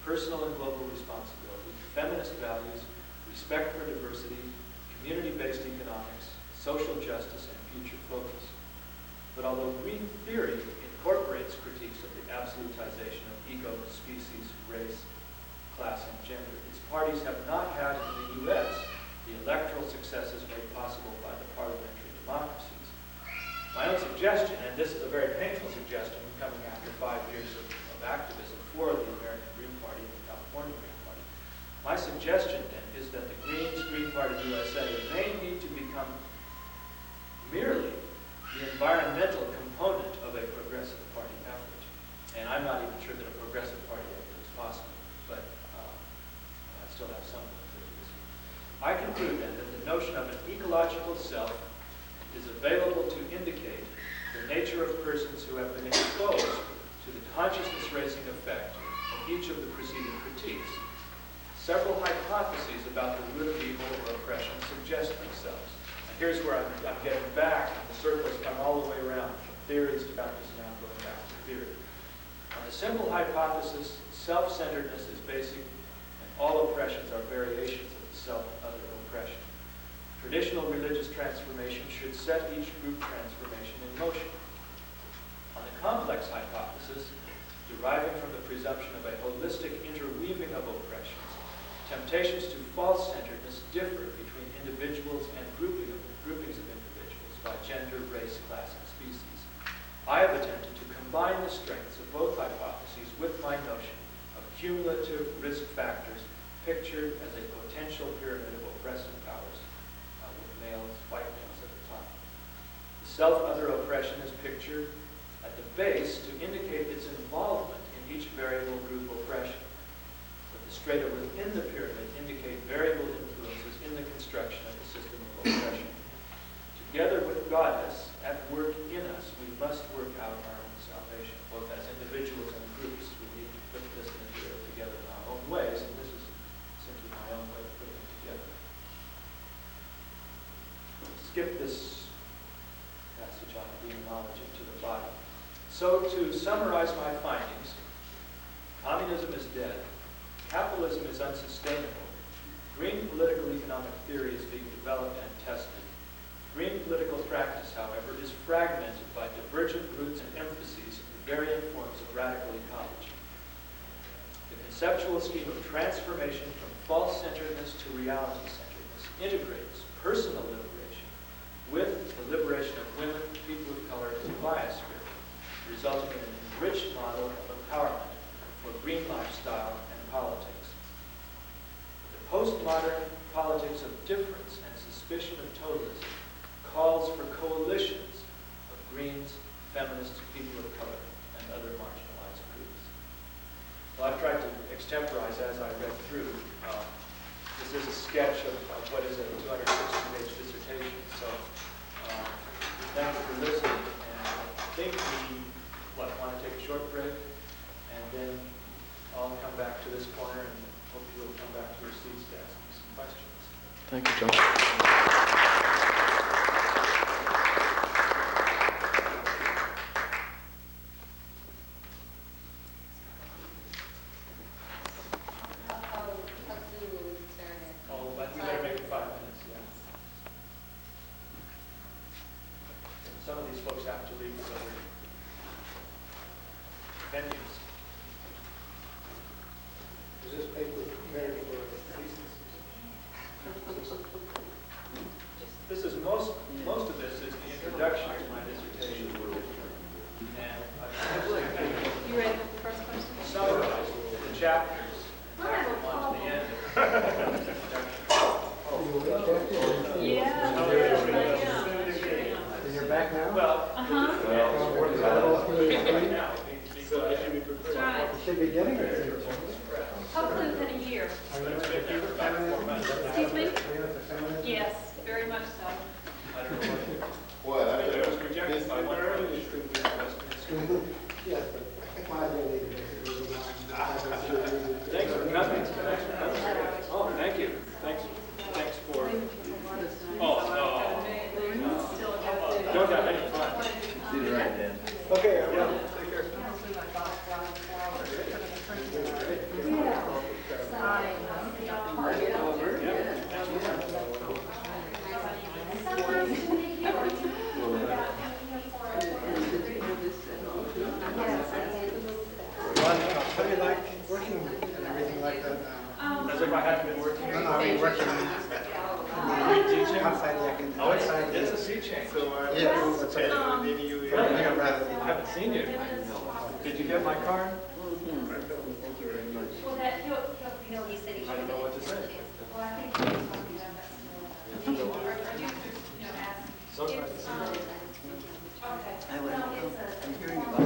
personal and global responsibility, feminist values, respect for diversity, community-based economics, social justice, and future focus. But although green theory incorporates critiques of the absolutization of ego, species, race, class, and gender, its parties have not had in the U.S. the electoral successes made possible by the parliamentary democracies. My own suggestion, and this is a very painful suggestion coming after 5 years of activism for the American Green Party and the California Green Party, my suggestion then is that the Greens, Green Party USA may need to become merely the environmental component of a progressive party effort. And I'm not even sure that a progressive party effort is possible, but I still have some activities. I conclude then that the notion of an ecological self is available to indicate the nature of persons who have been exposed to the consciousness-raising effect of each of the preceding critiques. several hypotheses about the root of evil or oppression suggest themselves. And here's where I'm getting back, and the circles come all the way around from theories to baptism, now going back to theory. On the simple hypothesis, self-centeredness is basic, and all oppressions are variations of the self-other oppression. Traditional religious transformation should set each group transformation in motion. On the complex hypothesis, deriving from the presumption of a holistic interweaving of oppressions, temptations to false-centeredness differ between individuals and groupings of individuals by gender, race, class, and species. I have attempted to combine the strengths of both hypotheses with my notion of cumulative risk factors pictured as a potential pyramid of oppressive powers, with males, white males at the top. The self-other oppression is pictured at the base to indicate its involvement in each variable group oppression. But the strata within the pyramid indicate variable influences in the construction of the system of oppression. Together with Goddess at work in us, we must work out our own salvation, both as individuals and groups. We need to put this material together in our own ways, and this is simply my own way of putting it together. Skip this passage on demonology to the bottom. So to summarize my findings, communism is dead, capitalism is unsustainable, green political economic theory is being developed and tested. Green political practice, however, is fragmented by divergent roots and emphases in varying forms of radical ecology. The conceptual scheme of transformation from false-centeredness to reality-centeredness integrates personal liberation with the liberation of women, people of color, and biosphere, resulting in an enriched model of empowerment for green lifestyle and politics. The postmodern politics of difference and suspicion of totalism calls for coalitions of Greens, feminists, people of color, and other marginalized groups. Well, I've tried to extemporize as I read through. This is a sketch of what is a 260-page dissertation. So thank you for listening. And I think we want to take a short break, and then I'll come back to this corner, and hopefully you'll come back to your seats to ask me some questions. Thank you, John. Some of these folks have to leave for other venues. Is this paper prepared for thesis? This is most of this is the introduction to my dissertation. And You ready for the first question? summarized the chapters on to the end. And you're back now? Well, right now, So I should be prepared. That's right. You should be getting it soon. Hopefully within a year. Excuse me? Yes, very much so. I don't know What? it was rejected by one early Yes, but 5 years later, Thanks for coming. Oh, thank you. Thanks for. Oh, no. Don't have any fun. See you right then. Okay, Yeah. take care. How do you like working and everything like that now? As if I hadn't been working. No, I mean working outside the academy. Oh, it's a sea change. So, Yes, that's right. I think I'd rather be I haven't seen you. Did you get my card? Well, that, He said he I don't know what to say. well, I think he's talking about that. Or you just, ask. Sometimes. Okay. I'm hearing about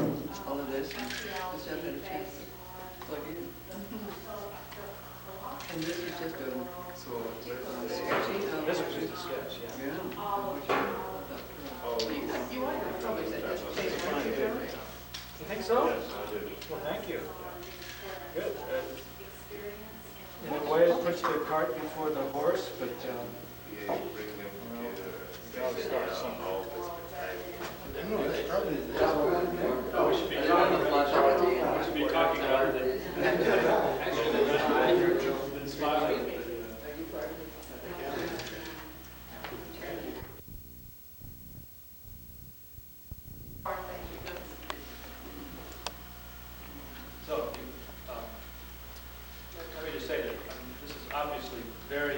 all of this, and just haven't had a chance to plug in. And this is just a sketchy. This was just a sketch, yeah. You want to probably say, just take it on. You think so? Yes, I did. Well, thank you. Good. In a way it puts the cart before the horse, but Yeah, you bring them together. we gotta start somewhere. All perspectives. No, that's probably Oh, we should be talking about it. Actually, been smiling. So, let me just say that this is obviously very,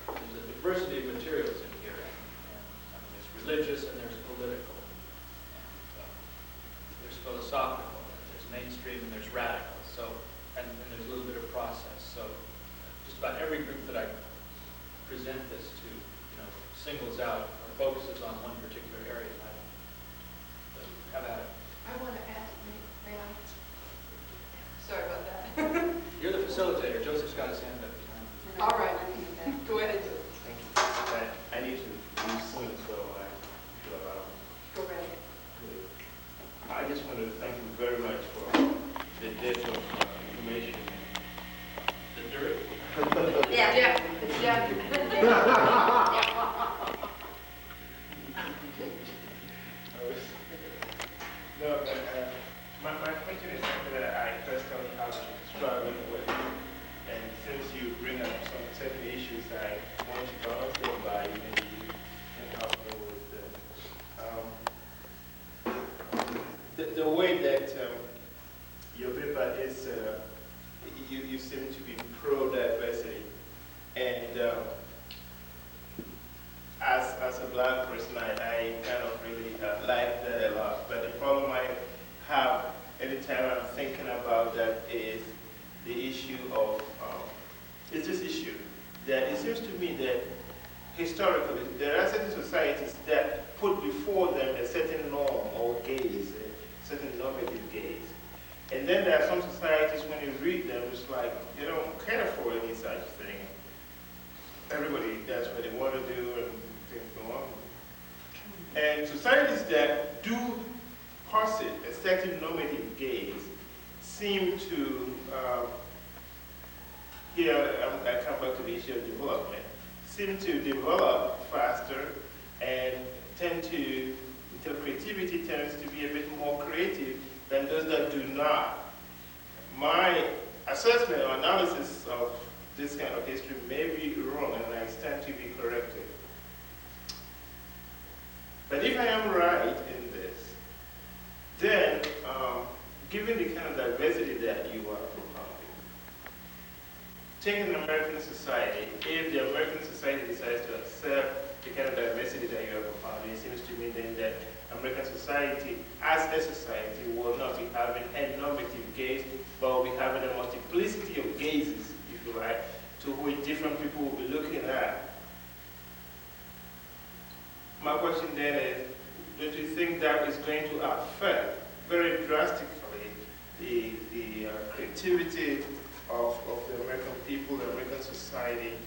there's a diversity of materials in here. And there's religious and there's political. And there's philosophical, and there's mainstream and there's radical. So, and there's a little bit of process. So, just about every group that I present this to, singles out or focuses on one particular area. Have at it. I want to add, may I? Sorry about that. You're the facilitator. Joseph's got his hand up behind. All right, go ahead. thank you. I need to leave soon, so I feel Go right ahead. I just want to thank you very much for the depth of information. The dirt. Yeah. No, but my question is something that I personally have been struggling with. And since you bring up some certain issues, I want to balance them by maybe you can help me with the way that your paper is, you seem to be pro-diversity. And as a black person, I kind of really like that a lot. But the problem I have anytime I'm thinking about that is the issue of, it's this issue that it seems to me that historically there are certain societies that put before them a certain norm or gaze, a certain normative gaze. And then there are some societies, when you read them, it's like you don't care for any such thing. Everybody does what they want to do and things go on. And societies that do posit a certain normative gaze seem to, here I come back to the issue of development, seem to develop faster and tend to, their creativity tends to be a bit more creative than those that do not. My assessment or analysis of this kind of history may be wrong, and I stand to be corrected. But if I am right in this, then given the kind of diversity that you are propounding, taking an American society, if the American society decides to accept the kind of diversity that you are propounding, it seems to me then that American society, as a society, will not be having a normative gaze, but will be having a multiplicity of gazes, if you like, to which different people will be looking at. My question then is, don't you think that is going to affect very drastically the creativity of the American people, the American society?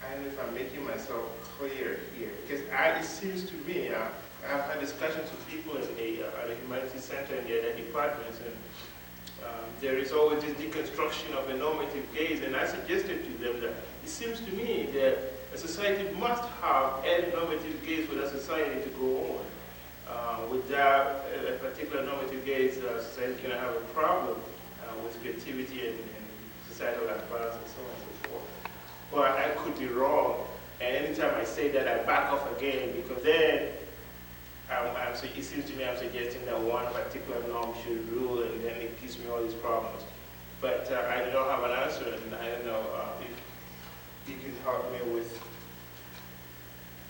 I don't know if I'm making myself clear here, because it seems to me, I've had discussions with people at the Humanities Center in the other departments, and there is always this deconstruction of a normative gaze, and I suggested to them that it seems to me that a society must have a normative gaze for that society to go on. Without a particular normative gaze, society is going to have a problem with creativity and societal balance and so on and so forth. But I could be wrong, and anytime I say that, I back off again, because then it seems to me I'm suggesting that one particular norm should rule, and then it gives me all these problems. But I do not have an answer, and I don't know if you can help me with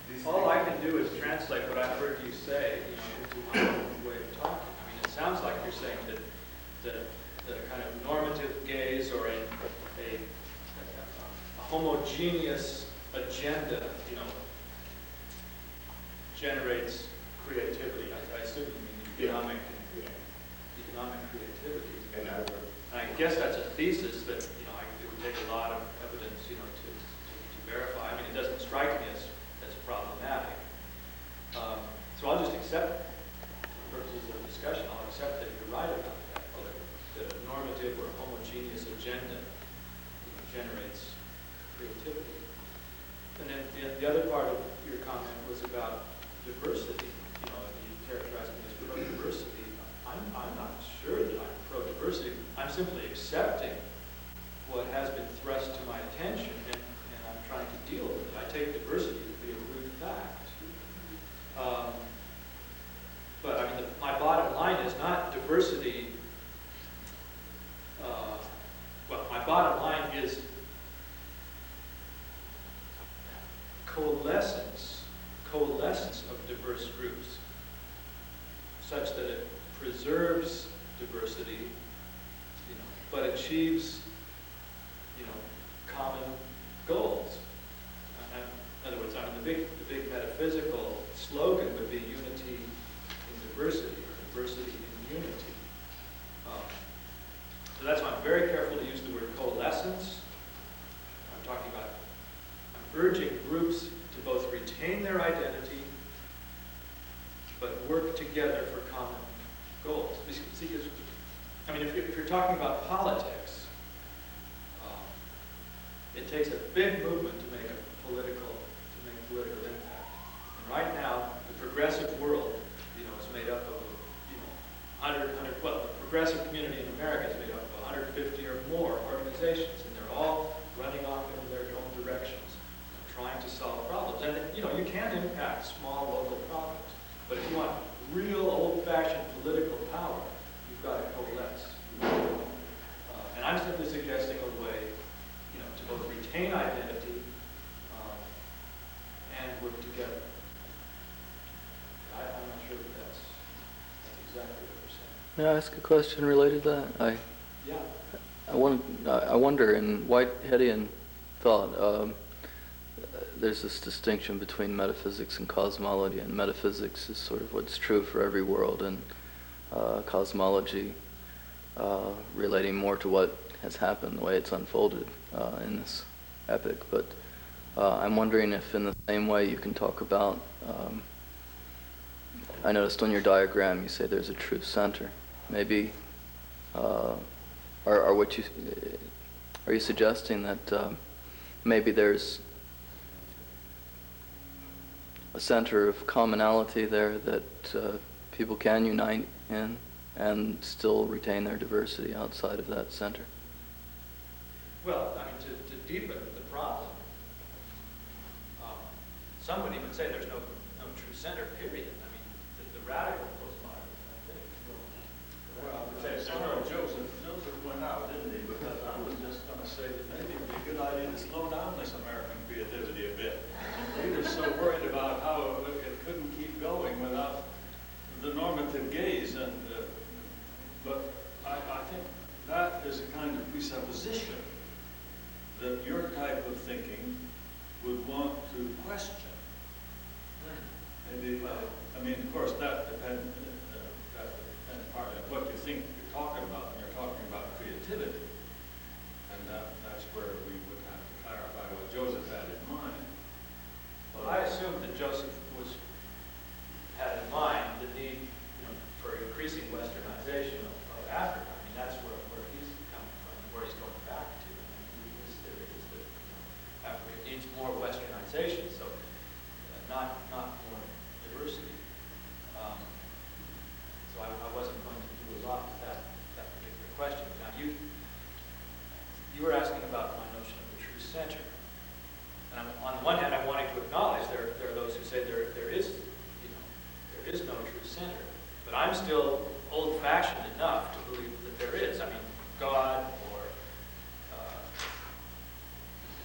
this. All I can do is translate what I've heard you say, into my own way of talking. I mean, it sounds like you're saying that a kind of normative gaze or a homogeneous agenda, generates creativity. I assume you mean economic creativity. And I guess that's a thesis that it would take a lot of evidence, to verify. I mean, it doesn't strike me as problematic. So I'll just accept, for purposes of discussion, I'll accept that you're right about that. Well, coalescence of diverse groups, such that it preserves diversity, but achieves, common goals. In other words, the big metaphysical slogan would be unity in diversity, or diversity in unity. So that's why I'm very careful to use the word coalescence. I'm urging groups to both retain their identity, but work together for common goals. See, if you're talking about politics, it takes a big movement to make political impact. And right now, the progressive world, is made up of, the progressive community in America is made up of 150 or more organizations, and they're all running off in their own directions, trying to solve problems. And, you can impact small local problems, but if you want real old-fashioned political power, you've got to coalesce. And I'm simply suggesting a way, to both retain identity and work together. I'm not sure that that's exactly what you're saying. May I ask a question related to that? Yeah. I wonder, in Whiteheadian thought, there's this distinction between metaphysics and cosmology, and metaphysics is sort of what's true for every world, and cosmology relating more to what has happened, the way it's unfolded in this epic. But I'm wondering if in the same way you can talk about, I noticed on your diagram you say there's a true center. Maybe, are you suggesting that maybe there's a center of commonality there that people can unite in and still retain their diversity outside of that center? Well, to deepen the problem, some would even say there's no true center, period. The radical postmodernists, I think, Well, Joseph went out, didn't he? Because I was just going to say that maybe it would be a good idea to slow down this American creativity a bit. We were so worried about how it couldn't keep going without the normative gaze, but I think that is a kind of presupposition that your type of thinking would want to question. Maybe, of course, that depends partly on what you think you're talking about when you're talking about creativity. And that's where we would have to clarify what Joseph had in mind. Well, I assume that Joseph had in mind the need, for increasing westernization of Africa. That's where he's coming from, where he's going back to. His theory is that Africa needs more westernization, so not more diversity. So I wasn't going to do a lot with that particular question. Now you were asking about my notion of the true center. And on the one hand, I'm wanting to acknowledge there are those who say there is no true center. But I'm still old-fashioned enough to believe that there is. God or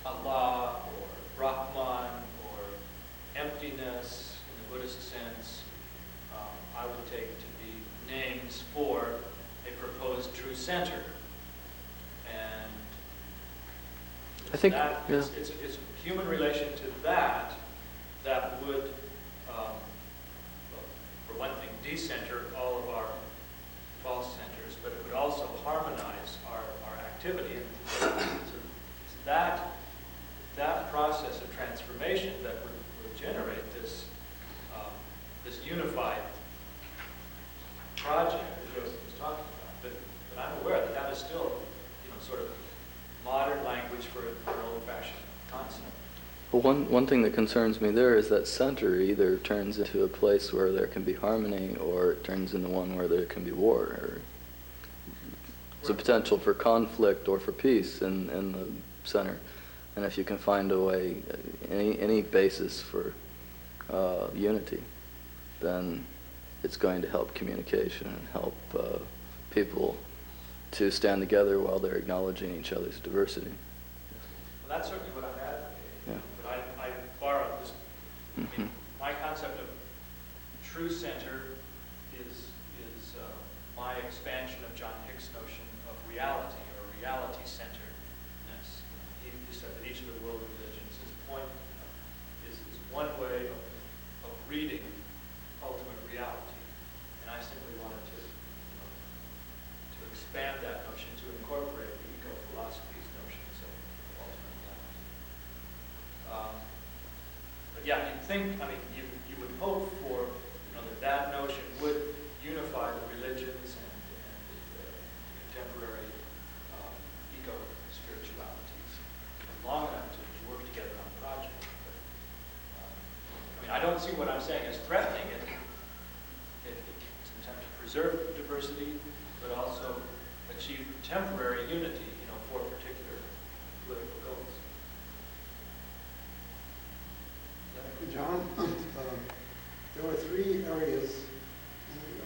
Allah or Brahman or emptiness in the Buddhist sense, I would take to be names for a proposed true center. And I think it's a human relation to that would, well, for one thing, decenter all of our false centers, but it would also harmonize our activity. And it's that process of transformation that would generate this unified project that Joseph was talking about. But I'm aware that is still, sort of modern language for an old-fashioned concept. Well, one thing that concerns me there is that center either turns into a place where there can be harmony, or it turns into one where there can be war. Or it's a potential for conflict or for peace in the center. And if you can find a way, any basis for unity, then it's going to help communication and help people to stand together while they're acknowledging each other's diversity. Well, that's certainly what I'm advocating. Yeah. But I borrowed this mean, my concept of true center is my expansion of John Hick's notion of reality, or reality-centeredness. He said that each of the world religions is one way of reading ultimate reality. And I simply wanted to expand that notion to incorporate the eco-philosophy's notions of ultimate reality. But yeah, you'd think, I mean, you would hope for, that notion would unify the religions and the contemporary eco-spiritualities long enough to work together on a project. But, I don't see what I'm saying as threatening it. It's an attempt to preserve diversity, but also achieve temporary unity, for particular political goals. John, there were three areas.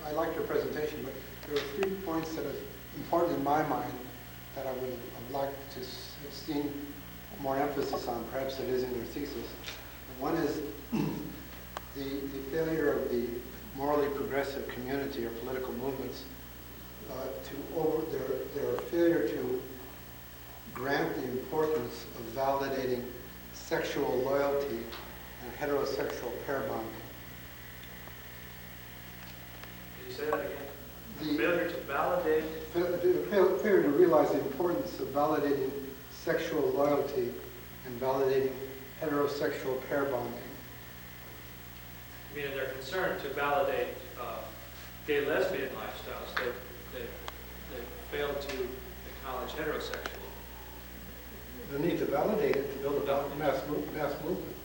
I liked your presentation, but there were 3 points that are important in my mind that I would have liked to have seen more emphasis on. Perhaps it is in your thesis. One is the failure of the morally progressive community or political movements their failure to grant the importance of validating sexual loyalty and heterosexual pair bonding. Can you say that again? The failure to validate? Failure to realize the importance of validating sexual loyalty and validating heterosexual pair bonding. You mean they're concerned to validate gay lesbian lifestyles? They fail to acknowledge heterosexual. The need to validate it to build a mass movement.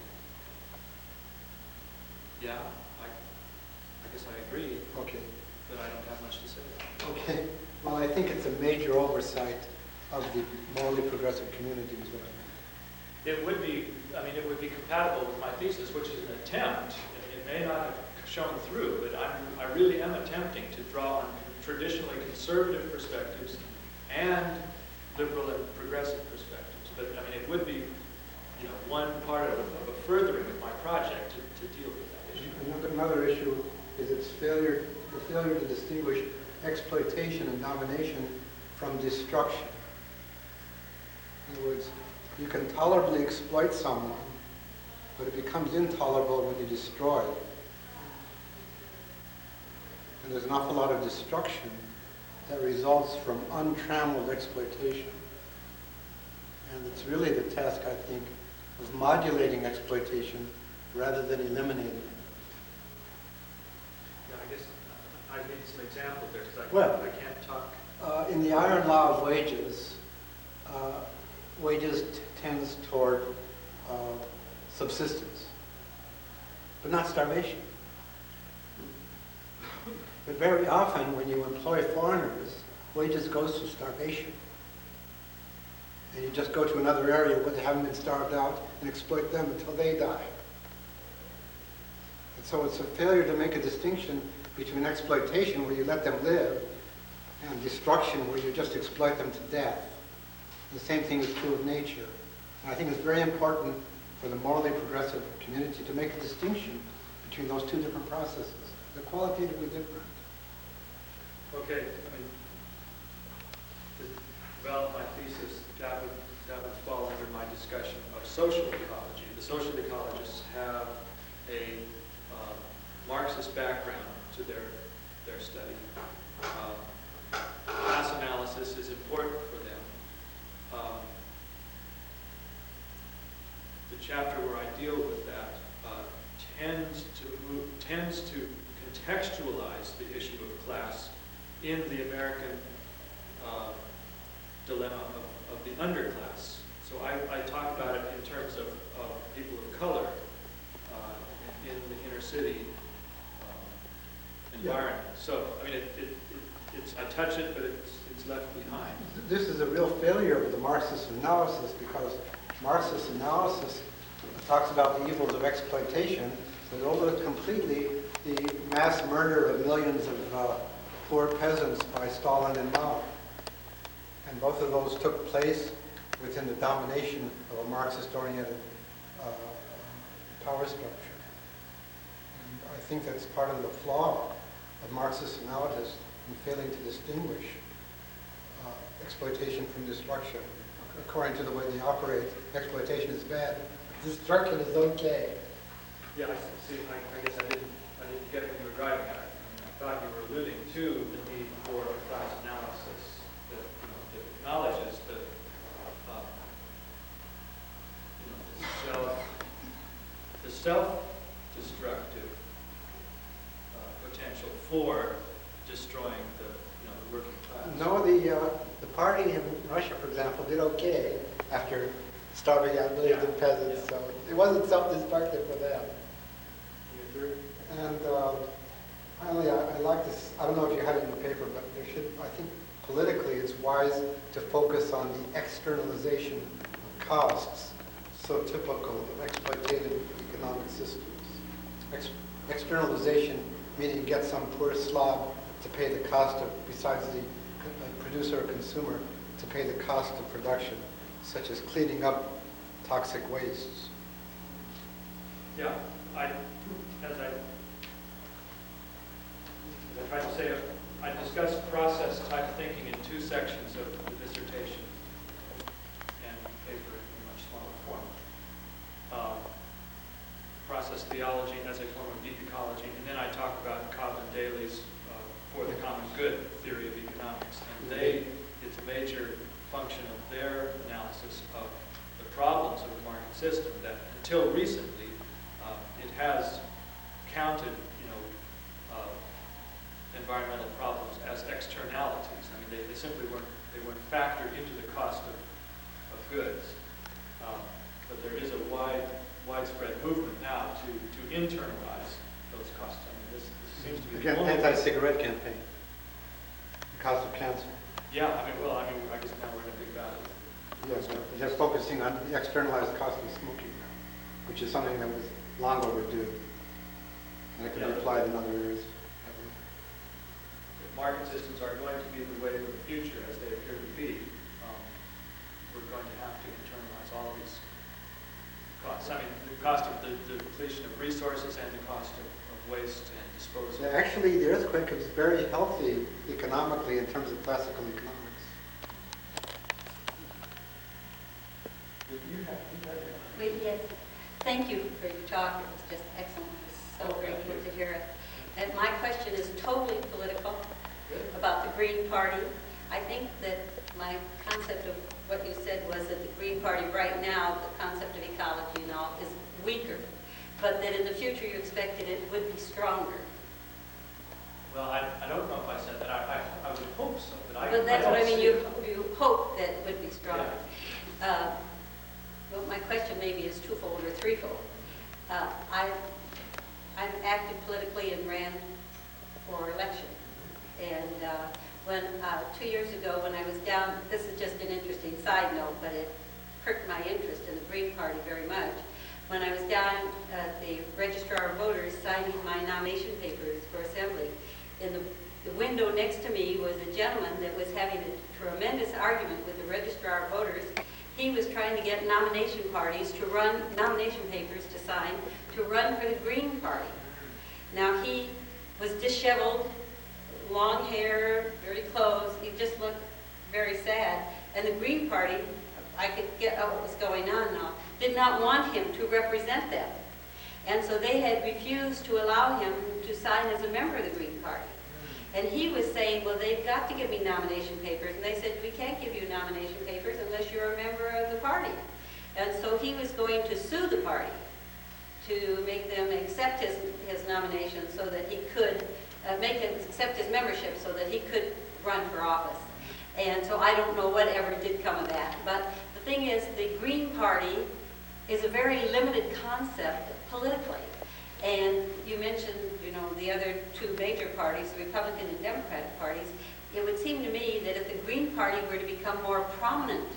Yeah, I guess I agree. Okay. But I don't have much to say. Okay. Well, I think it's a major oversight of the morally progressive community is what I mean. It would be, it would be compatible with my thesis, which is an attempt. It may not have shown through, but I really am attempting to draw on traditionally conservative perspectives and liberal and progressive perspectives. But it would be, one part of a furthering of my project to deal with that issue. Another issue is the failure to distinguish exploitation and domination from destruction. In other words, you can tolerably exploit someone, but it becomes intolerable when you destroy it. And there's an awful lot of destruction that results from untrammeled exploitation. And it's really the task, I think, of modulating exploitation rather than eliminating it. Yeah, I guess I need some examples there because Well, I can't talk. In the iron law of wages, wages tends toward subsistence, but not starvation. But very often when you employ foreigners, wages goes to starvation. And you just go to another area where they haven't been starved out and exploit them until they die. And so it's a failure to make a distinction between exploitation, where you let them live, and destruction, where you just exploit them to death. And the same thing is true of nature. And I think it's very important for the morally progressive community to make a distinction between those two different processes. They're qualitatively different. Okay, to develop my thesis, that would fall under my discussion of social ecology. The social ecologists have a Marxist background to their study. Class analysis is important for them. The chapter where I deal with that tends to contextualize the issue of class in the American dilemma of the underclass. So I talk about it in terms of people of color in the inner city environment. So, I touch it, but it's left behind. This is a real failure of the Marxist analysis, because Marxist analysis talks about the evils of exploitation, but overlooked completely the mass murder of millions of poor peasants by Stalin and Mao. And both of those took place within the domination of a Marxist-oriented power structure. think that's part of the flaw of Marxist analysis in failing to distinguish exploitation from destruction. According to the way they operate, exploitation is bad, destruction is okay. Yeah, I see. I guess I didn't get what you were driving at. I thought you were alluding to the need for a class analysis that, that acknowledges the self-destructive potential for destroying the working class. No, the party in Russia, for example, did okay after starving out millions of peasants, so it wasn't self-destructive for them. You agree? And finally, I like this, I don't know if you had it in the paper, but there should, I think politically it's wise to focus on the externalization of costs, so typical of exploitative economic systems. Externalization, meaning get some poor slob to pay the cost of, besides the producer or consumer, to pay the cost of production, such as cleaning up toxic wastes. Yeah, as I tried to say, I discussed process type thinking in two sections of the dissertation and paper in a much smaller form. Process theology as a form of deep ecology, and then I talk about Cobden Daly's for the common good theory of economics. And it's a major function of their analysis of the problems of the market system that until recently it has counted, environmental problems as externalities. I mean, they simply weren't factored into the cost of goods. But there is a widespread movement now to internalize those costs. I mean, this seems to be Again, anti-cigarette campaign, the cost of cancer. Yeah, I guess now we're in a big battle. Yes, they're focusing on the externalized cost of smoking now, which is something that was long overdue. And it can be applied in other areas. Market systems are going to be the way of the future as they appear to be. We're going to have to internalize all of these costs. I mean, the cost of the depletion of resources and the cost of waste and disposal. Yeah, actually, the earthquake was very healthy economically in terms of classical economics. Wait, yes. Thank you for your talk. It was just excellent. It was so grateful to hear it. And my question is totally political about the Green Party. I think that my concept of what you said was that the Green Party right now, the concept of ecology and all, is weaker, but that in the future you expected it would be stronger. Well, I don't know if I said that. I would hope so, but But that's what I mean. don't see You hope that it would be stronger. Well, my question maybe is twofold or threefold. I'm active politically and ran for election. And when 2 years ago, when I was down, this is just an interesting side note, but it perked my interest in the Green Party very much. When I was down at the Registrar of Voters signing my nomination papers for Assembly, in the window next to me was a gentleman that was having a tremendous argument with the Registrar of Voters. He was trying to get nomination parties to run, nomination papers to sign, to run for the Green Party. Now he was disheveled, long hair, dirty clothes, he just looked very sad. And the Green Party, I could get out what was going on now, did not want him to represent them. And so they had refused to allow him to sign as a member of the Green Party. And he was saying, well, they've got to give me nomination papers. And they said, we can't give you nomination papers unless you're a member of the party. And so he was going to sue the party to make them accept his nomination so that he could, make him accept his membership so that he could run for office. And so I don't know whatever did come of that. But the thing is, the Green Party is a very limited concept politically. And you mentioned, the other two major parties, the Republican and Democratic parties. It would seem to me that if the Green Party were to become more prominent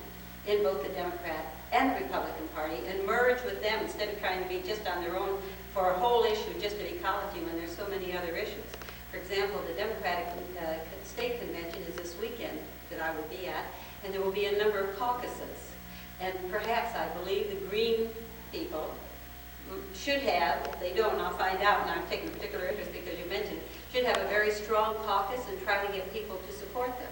in both the Democrat and the Republican Party and merge with them instead of trying to be just on their own for a whole issue just of ecology when there's so many other issues. For example, the Democratic State Convention is this weekend that I will be at, and there will be a number of caucuses. And perhaps, I believe, the Green people should have, if they don't, I'll find out, and I'm taking particular interest because you mentioned, should have a very strong caucus and try to get people to support them.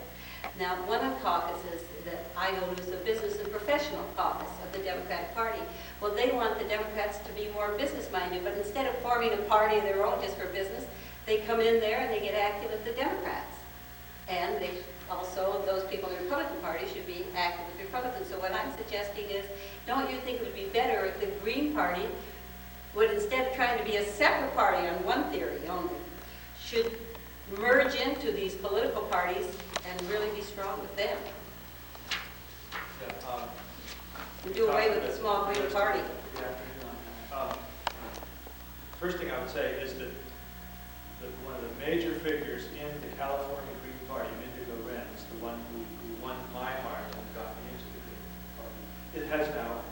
Now, one of the caucuses that I go to is the Business and Professional Caucus of the Democratic Party. Well, they want the Democrats to be more business-minded, but instead of forming a party of their own just for business, they come in there and they get active with the Democrats. And they also, those people in the Republican Party should be active with the Republicans. So what I'm suggesting is, don't you think it would be better if the Green Party would, instead of trying to be a separate party on one theory only, should merge into these political parties and really be strong with them? Yeah, And do away with the small Green Party. First thing I would say is that one of the major figures in the California Green Party, Indigo Wren, is the one who won my heart and got me into the Green Party. It has now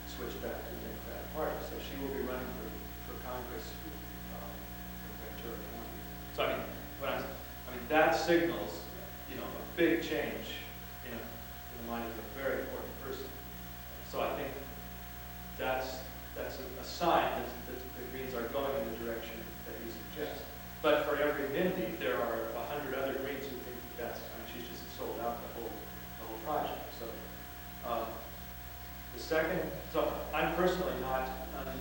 switched back to the Democratic Party, so she will be running for Congress from Ventura County. So I mean, that signals, you know, a big change in the mind of a very important person. So I think that's a sign that the Greens are going in the direction that you suggest. But for every Mindy, there are 100 other Greens who think that's, I mean, she's just sold out the whole project. So the second, so I'm personally not, I'm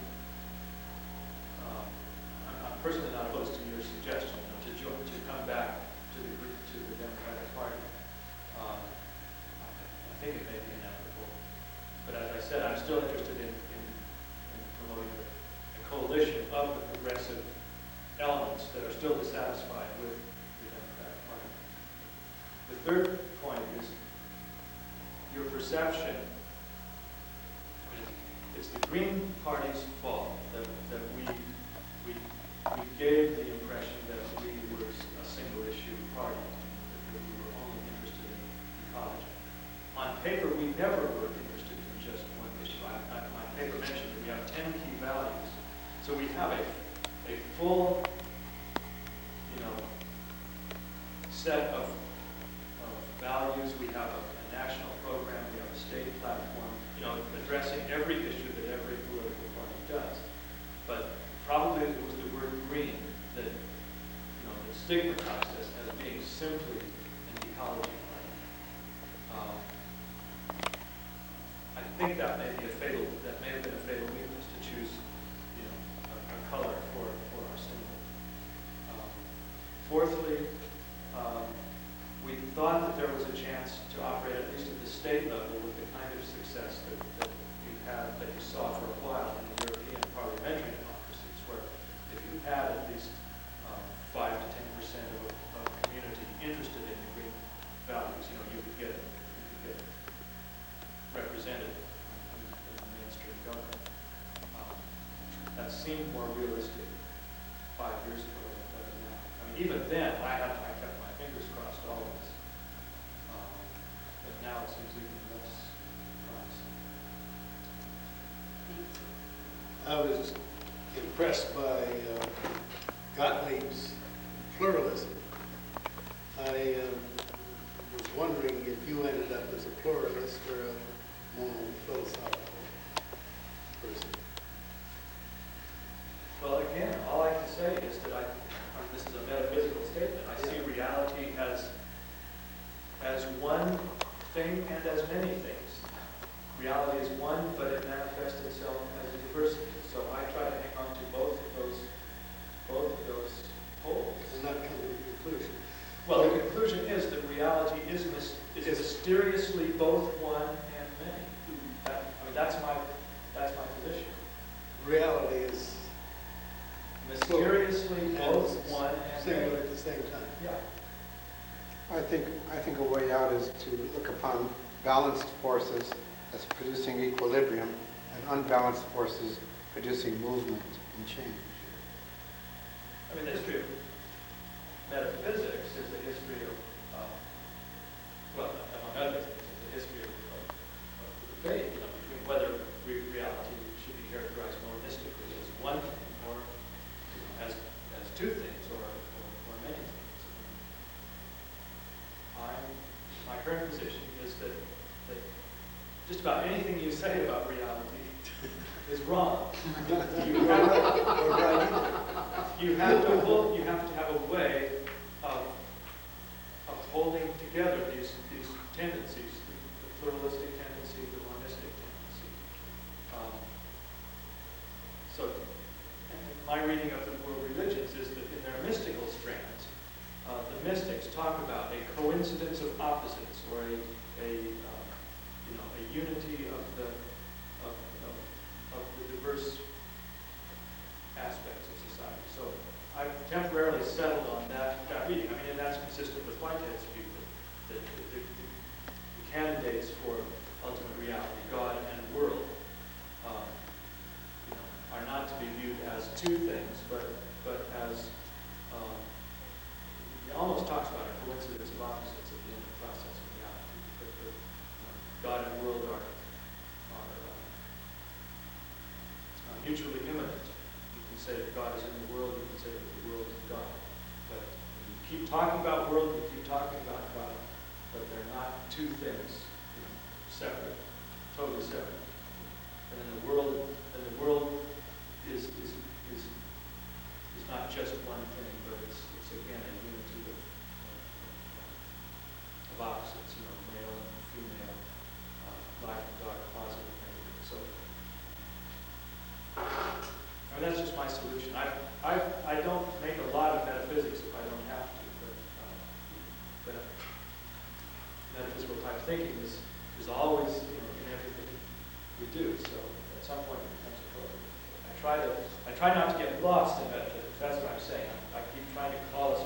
personally not opposed to your suggestion, you know, to come back to the Democratic Party. I think it may be inevitable. But as I said, I'm still interested in promoting a coalition of the progressive elements that are still dissatisfied with the Democratic Party. The third point is your perception. I mean, it's the Green Party's fault that we gave the impression that we were a single issue party, that we were only interested in ecology. On paper, we never were interested in just one issue. My paper mentioned that we have 10 key values. So we have a full, you know, set of values. We have a national program. We have a state platform, you know, addressing every issue that every political party does. But probably it was the word green that, you know, that stigmatized us as being simply an ecology party. I think that may be that may have been a fatal weakness to choose, you know, a color for our symbol. Fourthly, we thought that there was a chance to operate at least at the state level with the kind of success that we've had, that you saw for a while in the European parliamentary democracies, where if you had at least 5 to 10% of community interested in the green values, you know, you could get represented in the mainstream government. That seemed more realistic 5 years ago than it does now. I mean, even then, I kept my fingers crossed always. But now it seems even less promising. I was impressed by Gottlieb's pluralism. I was wondering if you ended up as a pluralist or a more philosophical person. Well, again, all I can say is that this is a metaphysical statement. I see reality as one thing and as many things. Reality is one, but it manifests itself as a diversity. So I try to hang on to both of those poles. And not come to a conclusion. Well, the conclusion is that reality is mysteriously both one and many. I mean, that's my position. Reality is Mysteriously both one and singular many. at the same time. Yeah. I think a way out is to look upon balanced forces as producing equilibrium and unbalanced forces producing movement and change. I mean, the history of metaphysics is the history of, well, among other things, it's the history of the debate, you know, between whether reality should be characterized more mystically as one thing or as two things or many things. My current position is that just about anything you say about reality is wrong. You have to have a way of holding together these tendencies, the pluralistic tendency, the monistic tendency. So my reading of the world religions is that in their mystical strands, the mystics talk about a coincidence of opposites, or a unity of the diverse aspects of society. So I've temporarily settled on that reading. I mean, and that's consistent with Whitehead's view that the candidates for ultimate reality, God and world, are not to be viewed as two things, but as he almost talks about a coincidence of opposites at the end of the process of reality. But God and world are mutually immanent. You can say that God is in the world, you can say that the world is God. But you keep talking about world, you keep talking about God, but they're not two things, separate, totally separate. And then the world is not just one thing, but it's again a unity of opposites, male and female, light and dark, positive and negative. So, I mean, that's just my solution. I don't make a lot of metaphysics if I don't have to, but metaphysical type thinking is always in everything we do. So at some point it becomes a program. I try not to get lost in metaphysics. That's what I'm saying. I keep trying to call us